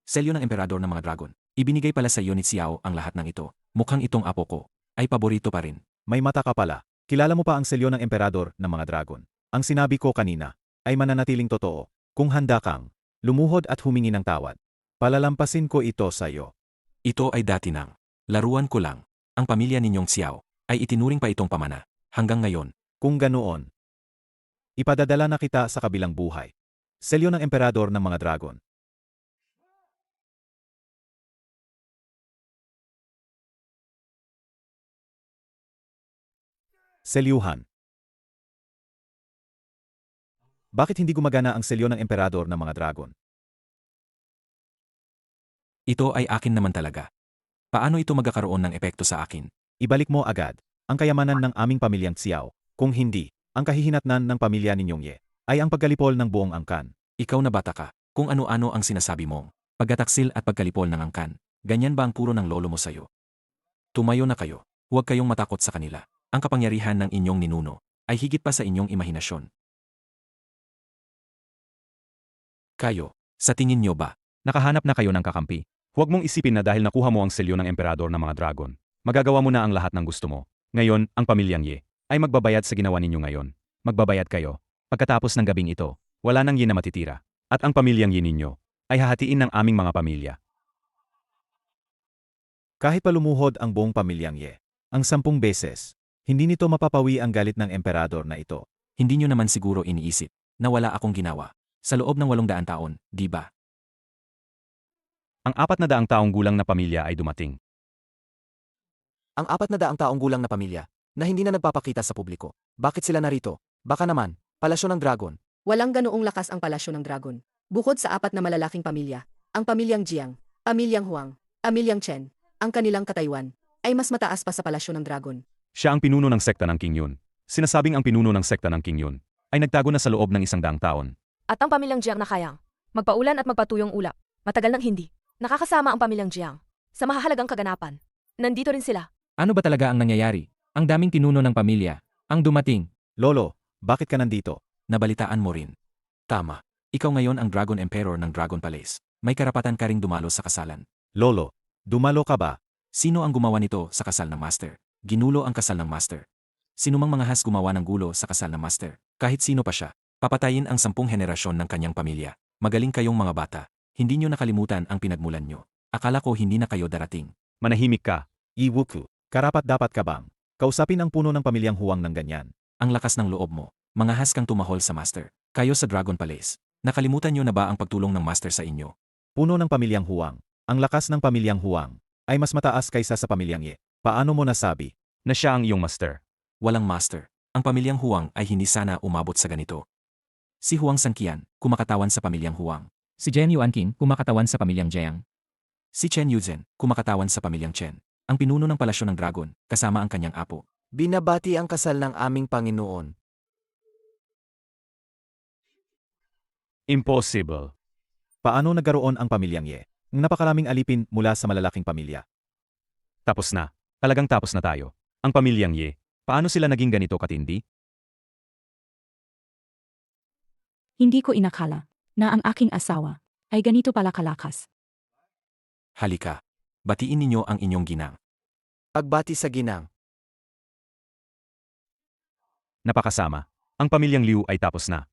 Selyo ng emperador ng mga dragon. Ibinigay pala sa iyo ni Xiao ang lahat ng ito. Mukhang itong apo ko ay paborito pa rin. May mata ka pala. Kilala mo pa ang selyo ng emperador ng mga dragon. Ang sinabi ko kanina ay mananatiling totoo. Kung handa kang lumuhod at humingi ng tawad, palalampasin ko ito sa iyo. Ito ay dati nang laruan ko lang. Ang pamilya ninyong Xiao ay itinuring pa itong pamana. Hanggang ngayon, Kung ganoon, ipadadala na kita sa kabilang buhay. Selyo ng emperador ng mga dragon. Selyuhan. Bakit hindi gumagana ang selyo ng emperador ng mga dragon? ito ay akin naman talaga. Paano ito magkakaroon ng epekto sa akin? Ibalik mo agad ang kayamanan ng aming pamilyang Xiao. Kung hindi, ang kahihinatnan ng pamilya ninyong Ye ay ang pagkalipol ng buong angkan. Ikaw na bata ka, kung ano-ano ang sinasabi mong pagkataksil at pagkalipol ng angkan. Ganyan ba ang puro ng lolo mo sa'yo? Tumayo na kayo. Huwag kayong matakot sa kanila. Ang kapangyarihan ng inyong ninuno ay higit pa sa inyong imahinasyon. Kayo, sa tingin nyo ba, Nakahanap na kayo ng kakampi. Huwag mong isipin na dahil nakuha mo ang selyo ng emperador ng mga dragon, magagawa mo na ang lahat ng gusto mo. Ngayon, ang pamilyang Ye ay magbabayad sa ginawa ninyo ngayon. Magbabayad kayo. Pagkatapos ng gabing ito, wala nang Ye na matitira. At ang pamilyang Ye ninyo ay hahatiin ng aming mga pamilya. Kahit pa lumuhod ang buong pamilyang Ye, ang 10 beses, hindi nito mapapawi ang galit ng emperador na ito. hindi nyo naman siguro iniisip na wala akong ginawa sa loob ng 800 taon, di ba? Ang 400 taong gulang na pamilya ay dumating. Ang 400 taong gulang na pamilya na hindi na nagpapakita sa publiko. Bakit sila narito? Baka naman, palasyo ng dragon. Walang ganoong lakas ang palasyo ng dragon. Bukod sa 4 na malalaking pamilya, ang pamilyang Jiang, pamilyang Huang, pamilyang Chen, ang kanilang katayuan, ay mas mataas pa sa palasyo ng dragon. Siya ang pinuno ng sekta ng King Yun. Sinasabing ang pinuno ng sekta ng King Yun ay nagtago na sa loob ng 100 taon. At ang pamilyang Jiang na kayang magpaulan at magpatuyong ulap. Matagal nang hindi. Nakakasama ang pamilyang Jiang sa mahahalagang kaganapan. Nandito rin sila. Ano ba talaga ang nangyayari? Ang daming pinuno ng pamilya, ang dumating. Lolo, bakit ka nandito? Nabalitaan mo rin. Tama. Ikaw ngayon ang Dragon Emperor ng Dragon Palace. May karapatan ka ring dumalo sa kasalan. Lolo, dumalo ka ba? Sino ang gumawa nito sa kasal ng Master? Ginulo ang kasal ng Master. Sinumang mga has gumawa ng gulo sa kasal ng Master? Kahit sino pa siya. Papatayin ang 10 henerasyon ng kanyang pamilya. Magaling kayong mga bata. Hindi nyo nakalimutan ang pinagmulan nyo. Akala ko hindi na kayo darating. Manahimik ka. Iwuku, karapat-dapat ka bang kausapin ang puno ng pamilyang Huang ng ganyan? Ang lakas ng loob mo. Mga has kang tumahol sa Master. Kayo sa Dragon Palace. Nakalimutan nyo na ba ang pagtulong ng Master sa inyo? Puno ng pamilyang Huang. Ang lakas ng pamilyang Huang ay mas mataas kaysa sa pamilyang Ye. Paano mo nasabi? Na siya ang iyong master. Walang Master. Ang pamilyang Huang ay hindi sana umabot sa ganito. Si Huang Sanqian, kumakatawan sa pamilyang Huang. Si Jen Yuanqing, kumakatawan sa pamilyang Jiang. Si Chen Yuzhen, kumakatawan sa pamilyang Chen. Ang pinuno ng palasyo ng dragon, kasama ang kanyang apo. Binabati ang kasal ng aming Panginoon. Impossible. Paano nagkaroon ang pamilyang Ye? Ng napakaraming alipin mula sa malalaking pamilya. Tapos na. Talagang tapos na tayo. Ang pamilyang Ye. Paano sila naging ganito katindi? Hindi ko inakala na ang aking asawa ay ganito pala kalakas. Halika. Batiin ninyo ang inyong ginang. Pagbati sa ginang. Napakasama. Ang pamilyang Liu ay tapos na.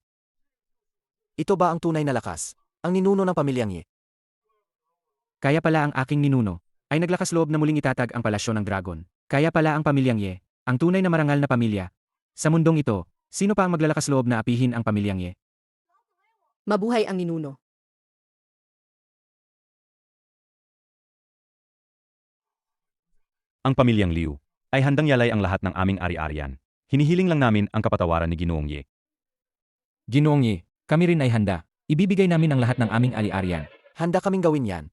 Ito ba ang tunay na lakas? Ang ninuno ng pamilyang Ye. Kaya pala ang aking ninuno ay naglakas loob na muling itatag ang palasyo ng dragon. Kaya pala ang pamilyang Ye, ang tunay na marangal na pamilya. Sa mundong ito, sino pa ang maglalakas loob na apihin ang pamilyang Ye? Mabuhay ang ninuno. Ang pamilyang Liu ay handang yalay ang lahat ng aming ari-arian. Hinihiling lang namin ang kapatawaran ni Ginoong Ye. Ginoong Ye, kami rin ay handa. Ibibigay namin ang lahat ng aming ari-arian. Handa kaming gawin yan.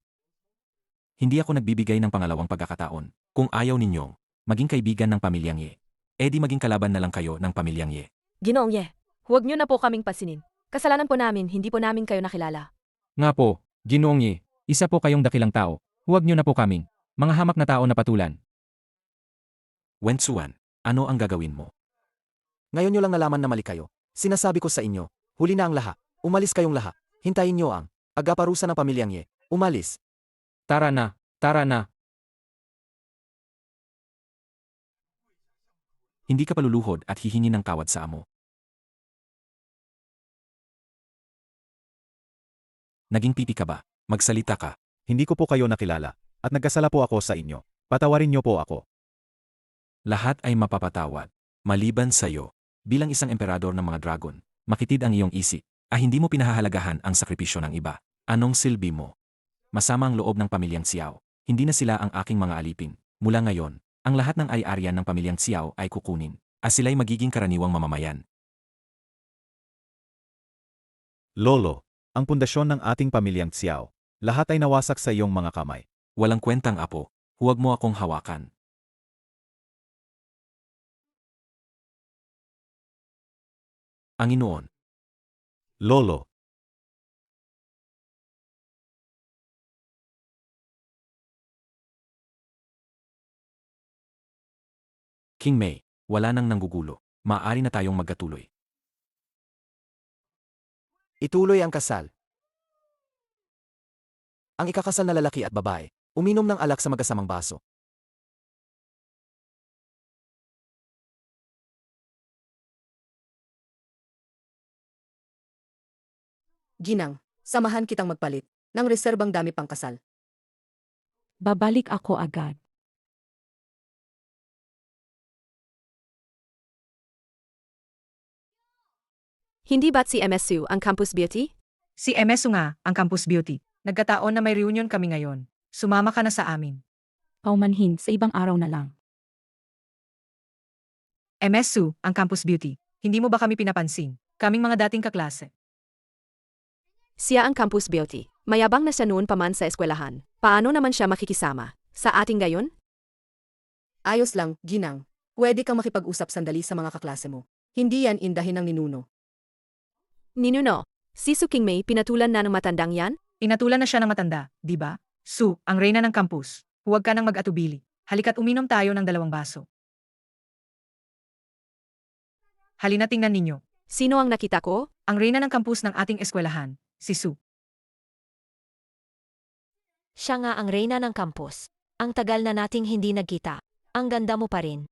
Hindi ako nagbibigay ng pangalawang pagkakataon. Kung ayaw ninyong maging kaibigan ng pamilyang Ye, edi maging kalaban na lang kayo ng pamilyang Ye. Ginoong Ye, huwag niyo na po kaming pasinin. Kasalanan po namin, hindi po namin kayo nakilala. Nga po, Ginoong Ye, isa po kayong dakilang tao. Huwag niyo na po kaming mga hamak na tao na patulan. Wensuan, ano ang gagawin mo? Ngayon nyo lang nalaman na mali kayo. Sinasabi ko sa inyo, huli na ang lahat. Umalis kayong lahat. Hintayin niyo ang agaparusa ng pamilyang Ye. Umalis. Tara na, tara na. Hindi ka paluluhod at hihingi ng tawad sa amo. Naging pipi ka ba? Magsalita ka. Hindi ko po kayo nakilala, at nagkasala po ako sa inyo. Patawarin niyo po ako. Lahat ay mapapatawad. Maliban sa iyo. Bilang isang emperador ng mga dragon, makitid ang iyong isip, hindi mo pinahahalagahan ang sakripisyo ng iba. Anong silbi mo? Masama ang loob ng pamilyang Xiao. Hindi na sila ang aking mga alipin. Mula ngayon, ang lahat ng ari-arian ng pamilyang Xiao ay kukunin, sila'y magiging karaniwang mamamayan. Lolo, ang pundasyon ng ating pamilyang Xiao, lahat ay nawasak sa iyong mga kamay. Walang kwentang apo, huwag mo akong hawakan. Panginoon. Lolo, King Mei, wala nang nanggugulo. Maaari na tayong magkatuloy. Ituloy ang kasal. Ang ikakasal na lalaki at babae, uminom ng alak sa magkasamang baso. Ginang, samahan kitang magpalit ng reserbang dami pang kasal. Babalik ako agad. Hindi ba't si MSU ang Campus Beauty? Si MSU nga, ang Campus Beauty. Nagkataon na may reunion kami ngayon. Sumama ka na sa amin. Paumanhin sa ibang araw na lang. MSU, ang Campus Beauty. Hindi mo ba kami pinapansin? Kaming mga dating kaklase. Siya ang Campus Beauty. Mayabang na siya noon pa man sa eskwelahan. Paano naman siya makikisama? Sa ating gayon? Ayos lang, Ginang. Pwede kang makipag-usap sandali sa mga kaklase mo. Hindi yan indahin ng ninuno. Ninuno, si Su King Mei pinatulan na ng matandang yan? Pinatulan na siya ng matanda, di ba? Su, ang reyna ng campus. Huwag ka nang mag-atubili. Halika't uminom tayo ng 2 baso. Halina tingnan ninyo. Sino ang nakita ko? Ang reyna ng campus ng ating eskwelahan, si Su. Siya nga ang reyna ng campus. Ang tagal na nating hindi nagkita. Ang ganda mo pa rin.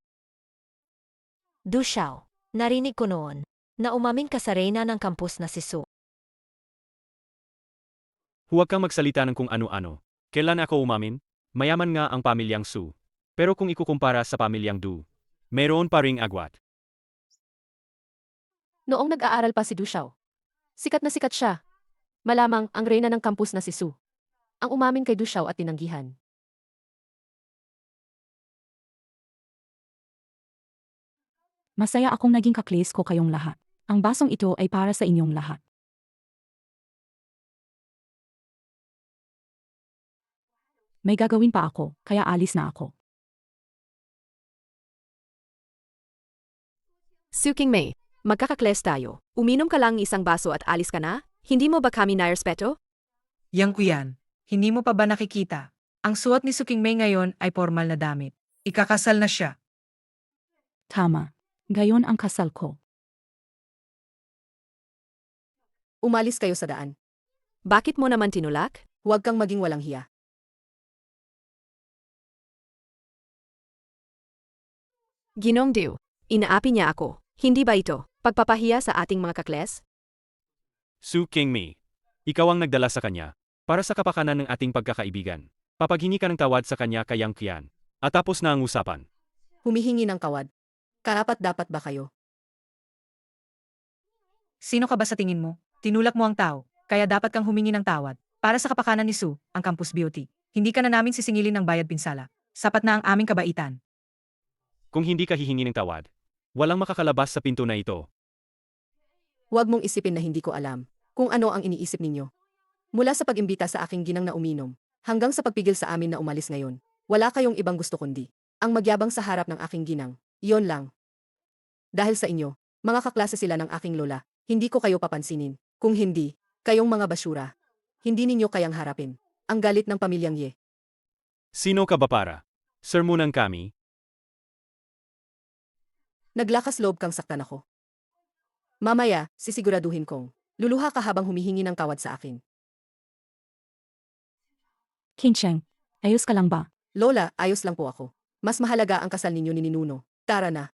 Du Xiao, narinig ko noon na umamin ka sa reyna ng campus na si Su. Huwag kang magsalita ng kung ano-ano. Kailan ako umamin? Mayaman nga ang pamilyang Su. Pero kung ikukumpara sa pamilyang Du, mayroon pa ring agwat. Noong nag-aaral pa si Du Xiao, sikat na sikat siya. Malamang ang reyna ng campus na si Su ang umamin kay Du Xiao at tinanggihan. Masaya akong naging kaklis ko kayong lahat. Ang basong ito ay para sa inyong lahat. May gagawin pa ako, kaya alis na ako. Su King Mei, magkakakles tayo. Uminom ka lang ng 1 baso at alis ka na? Hindi mo ba kami nairespeto? Yang ko yan. Hindi mo pa ba nakikita? Ang suot ni Su King Mei ngayon ay formal na damit. Ikakasal na siya. Tama. Gayon ang kasal ko. Umalis kayo sa daan. Bakit mo naman tinulak? Huwag kang maging walang hiya. Ginong Diu, inaapi niya ako. Hindi ba ito pagpapahiya sa ating mga kakles? Su King Mei, ikaw ang nagdala sa kanya para sa kapakanan ng ating pagkakaibigan. Papaghingi ka ng tawad sa kanya kayang kiyan. At tapos na ang usapan. Humihingi ng kawad. Karapat-dapat ba kayo? Sino ka ba sa tingin mo? Tinulak mo ang tao, kaya dapat kang humingi ng tawad. Para sa kapakanan ni Su, ang Campus Beauty. Hindi ka na namin sisingilin ng bayad pinsala. Sapat na ang aming kabaitan. Kung hindi ka hihingi ng tawad, walang makakalabas sa pinto na ito. Huwag mong isipin na hindi ko alam kung ano ang iniisip ninyo. Mula sa pag-imbita sa aking ginang na uminom, hanggang sa pagpigil sa amin na umalis ngayon, wala kayong ibang gusto kundi ang magyabang sa harap ng aking ginang. Iyon lang. Dahil sa inyo, mga kaklase sila ng aking lola, hindi ko kayo papansinin. Kung hindi, kayong mga basura. Hindi ninyo kayang harapin ang galit ng pamilyang Ye. Sino ka ba para? Sermonan kami? Naglakas loob kang saktan ako. Mamaya, sisiguraduhin kong Luluha ka habang humihingi ng tawad sa akin. Kincheng, ayos ka lang ba? Lola, ayos lang po ako. Mas mahalaga ang kasal ninyo ni Ninuno. Tara na.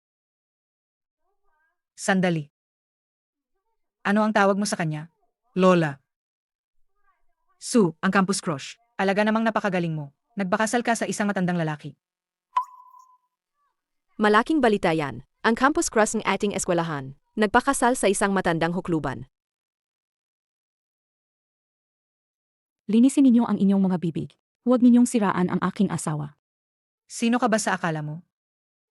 Sandali. Ano ang tawag mo sa kanya? Lola. Sue, ang campus crush. Alaga namang napakagaling mo. Nagbakasal ka sa isang matandang lalaki. Malaking balita yan. Ang campus crush ng ating eskwelahan. Nagpakasal sa isang matandang hukluban. Linisin ninyo ang inyong mga bibig. Huwag ninyong siraan ang aking asawa. Sino ka ba sa akala mo?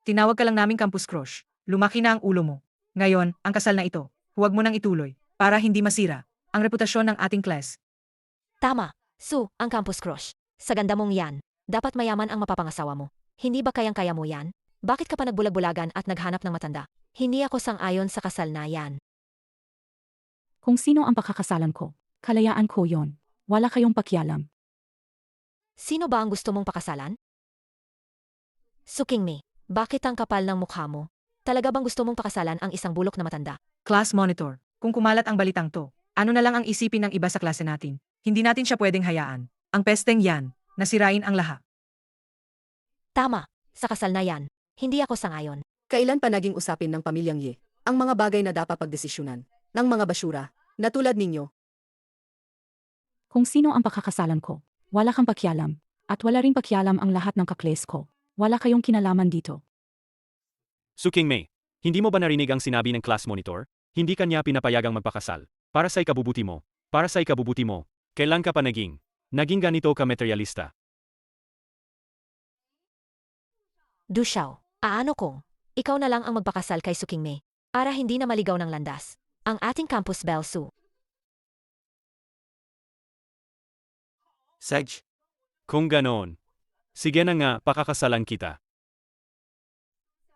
Tinawag ka lang naming campus crush. Lumaki na ang ulo mo. Ngayon, ang kasal na ito, huwag mo nang ituloy para hindi masira ang reputasyon ng ating class. Tama, Sue, ang campus crush. Sa ganda mong yan, dapat mayaman ang mapapangasawa mo. Hindi ba kayang-kaya mo yan? Bakit ka pa nagbulag-bulagan at naghanap ng matanda? Hindi ako sang-ayon sa kasal na yan. Kung sino ang pakakasalan ko, kalayaan ko yon. Wala kayong pakialam. Sino ba ang gusto mong pakasalan? Suking me, bakit ang kapal ng mukha mo? Talaga bang gusto mong pakasalan ang isang bulok na matanda? Class monitor, kung kumalat ang balitang to, ano na lang ang isipin ng iba sa klase natin? Hindi natin siya pwedeng hayaan. Ang pesteng yan, nasirain ang lahat. Tama, sa kasal na yan, hindi ako sangayon. Kailan pa naging usapin ng pamilyang Ye ang mga bagay na dapat pagdesisyonan ng mga basura na tulad ninyo? Kung sino ang pakakasalan ko, wala kang pakialam. At wala ring pakialam ang lahat ng kakles ko. Wala kayong kinalaman dito. Suking May, hindi mo ba narinig ang sinabi ng class monitor? Hindi kanya pinapayagang magpakasal. Para sa ikabubuti mo. Para sa ikabubuti mo. Kailan ka pa naging ganito ka materialista? Du Xiao, aano kung, ikaw na lang ang magpakasal kay Suking Me, para hindi na maligaw ng landas. Ang ating campus belle Sue. Sej. Kung ganoon. Sige na nga, pakakasalan kita.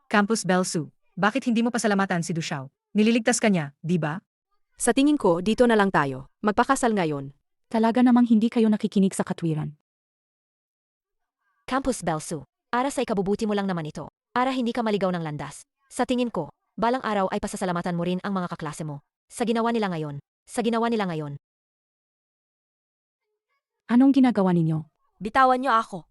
Campus belle Sue, bakit hindi mo pasalamatan si Du Xiao? Nililigtas ka niya, di ba? Sa tingin ko, dito na lang tayo. Magpakasal ngayon. Talaga namang hindi kayo nakikinig sa katwiran. Campus belle Sue, para sa ikabubuti mo lang naman ito, para hindi ka maligaw ng landas. Sa tingin ko, balang araw ay pasasalamatan mo rin ang mga kaklase mo. Sa ginawa nila ngayon. Sa ginawa nila ngayon. Anong ginagawa ninyo? Bitawan niyo ako.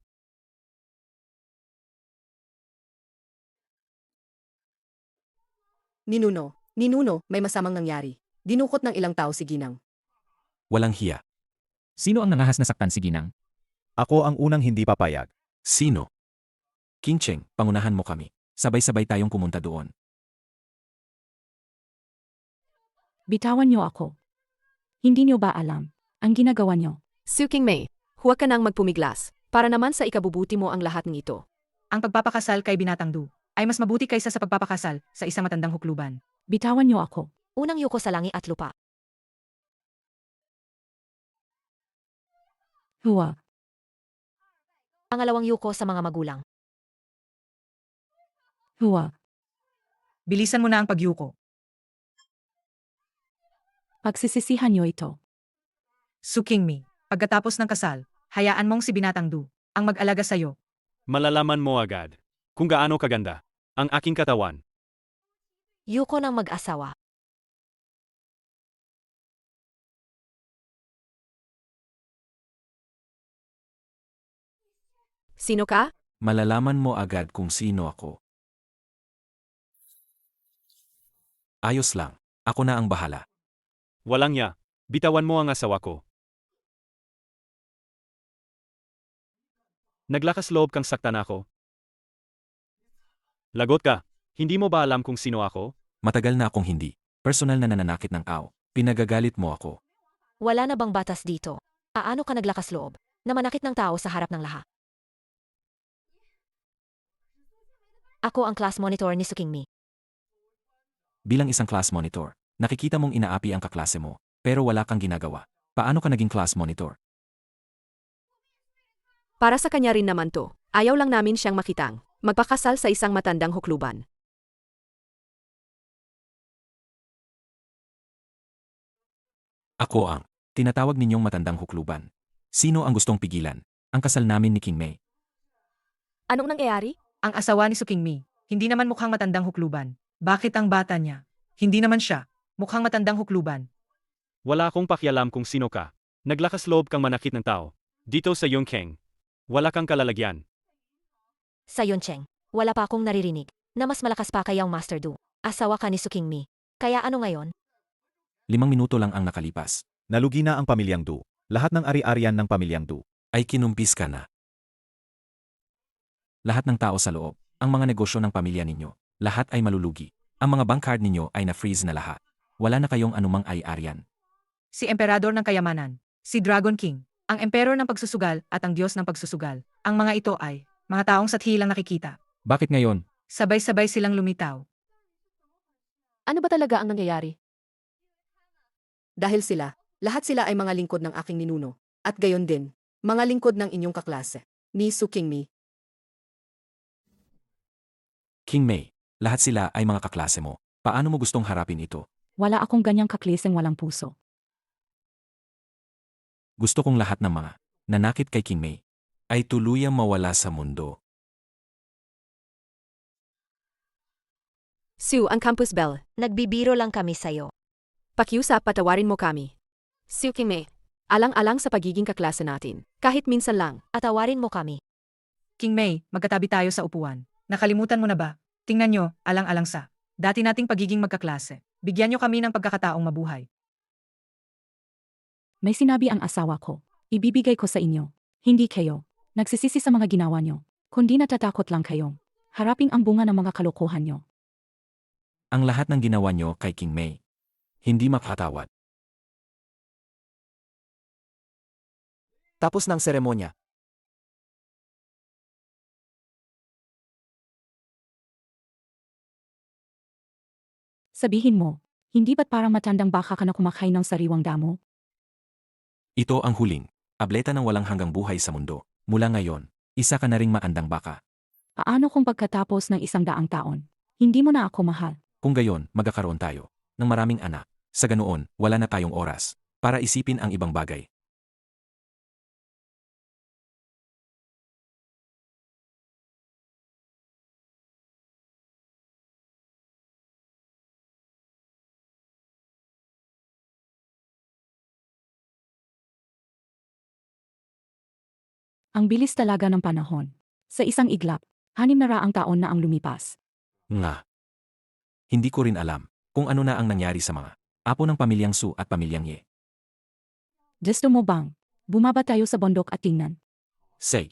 Ninuno, may masamang nangyari. Dinukot ng ilang tao si Ginang. Walang hiya. Sino ang nangahas na saktan si Ginang? Ako ang unang hindi papayag. Sino? Kincheng, pangunahan mo kami. Sabay-sabay tayong pumunta doon. Bitawan niyo ako. Hindi niyo ba alam ang ginagawa niyo? Suking May, huwag ka nang magpumiglas. Para naman sa ikabubuti mo ang lahat ng ito. Ang pagpapakasal kay Binatang Du ay mas mabuti kaysa sa pagpapakasal sa isang matandang hukluban. Bitawan niyo ako. Unang yuko sa langit at lupa. Huwag. Ang alawang yuko sa mga magulang. Huwag. Bilisan mo na ang pagyuko. Pagsisisihan niyo ito. Suking Me, pagkatapos ng kasal, hayaan mong si Binatang Du ang mag-alaga sa'yo. Malalaman mo agad kung gaano kaganda ang aking katawan. Yuko ng mag-asawa. Sino ka? Malalaman mo agad kung sino ako. Ayos lang. Ako na ang bahala. Walang ya. Bitawan mo ang asawa ko. Naglakas loob kang saktan ako. Lagot ka. Hindi mo ba alam kung sino ako? Matagal na akong hindi. Personal na nananakit ng aw. Pinagagalit mo ako. Wala na bang batas dito? Aano ka naglakas loob na manakit ng tao sa harap ng lahat? Ako ang class monitor ni Suking Me. Bilang isang class monitor, nakikita mong inaapi ang kaklase mo, pero wala kang ginagawa. Paano ka naging class monitor? Para sa kanya rin naman to. Ayaw lang namin siyang makitang magpakasal sa isang matandang hukluban. Ako ang tinatawag ninyong matandang hukluban. Sino ang gustong pigilan ang kasal namin ni King May? Anong nangyayari? Ang asawa ni Suking Me, hindi naman mukhang matandang hukluban. Bakit ang bata niya? Hindi naman siya mukhang matandang hukluban. Wala akong pakialam kung sino ka. Naglakas loob kang manakit ng tao. Dito sa Yongkeng. Wala kang kalalagyan. Sa Yuncheng, wala pa akong naririnig na mas malakas pa kayang Master Du. Asawa ka ni Su Qingmi. Kaya ano ngayon? 5 minuto lang ang nakalipas. Nalugi na ang pamilyang Du. Lahat ng ari-arian ng pamilyang Du. Ay kinumpis ka na. Lahat ng tao sa loob, ang mga negosyo ng pamilya ninyo, lahat ay malulugi. Ang mga bank card ninyo ay na-freeze na lahat. Wala na kayong anumang ari-arian. Si Emperador ng Kayamanan, si Dragon King, ang Emperor ng Pagsusugal at ang Diyos ng Pagsusugal. Ang mga ito ay mga taong sathi lang nakikita. Bakit ngayon? Sabay-sabay silang lumitaw. Ano ba talaga ang nangyayari? Dahil lahat sila ay mga lingkod ng aking ninuno, at gayon din, mga lingkod ng inyong kaklase, ni Su Qingmi. King Mei, lahat sila ay mga kaklase mo. Paano mo gustong harapin ito? Wala akong ganyang kakliseng walang puso. Gusto kong lahat ng mga nanakit kay King Mei ay tuluyang mawala sa mundo. Sue, ang Campus Bell. Nagbibiro lang kami sa'yo. Pakiusap, patawarin mo kami. Sue Qingmei, alang-alang sa pagiging kaklase natin. Kahit minsan lang. Atawarin mo kami. King Mei, magkatabi tayo sa upuan. Nakalimutan mo na ba? Tingnan nyo, alang-alang sa dati nating pagiging magkaklase. Bigyan nyo kami ng pagkakataong mabuhay. May sinabi ang asawa ko. Ibibigay ko sa inyo. Hindi kayo. Nagsisisi sa mga ginawa nyo. Kundi natatakot lang kayong haraping ang bunga ng mga kalokohan nyo. Ang lahat ng ginawa nyo kay King Mei, hindi makatawad. Tapos ng seremonya, Sabihin mo, hindi ba't parang matandang baka ka na kumakain ng sariwang damo? Ito ang huling ableta ng walang hanggang buhay sa mundo. Mula ngayon, isa ka na ring maandang baka. Paano kung pagkatapos ng 100 taon, hindi mo na ako mahal? Kung gayon, magkakaroon tayo ng maraming anak. Sa ganoon, wala na tayong oras para isipin ang ibang bagay. Ang bilis talaga ng panahon. Sa isang iglap, 6 taon na ang lumipas. Nga. Hindi ko rin alam kung ano na ang nangyari sa mga apo ng pamilyang Su at pamilyang Ye. Gusto mo bang bumaba tayo sa bundok at tingnan? Say,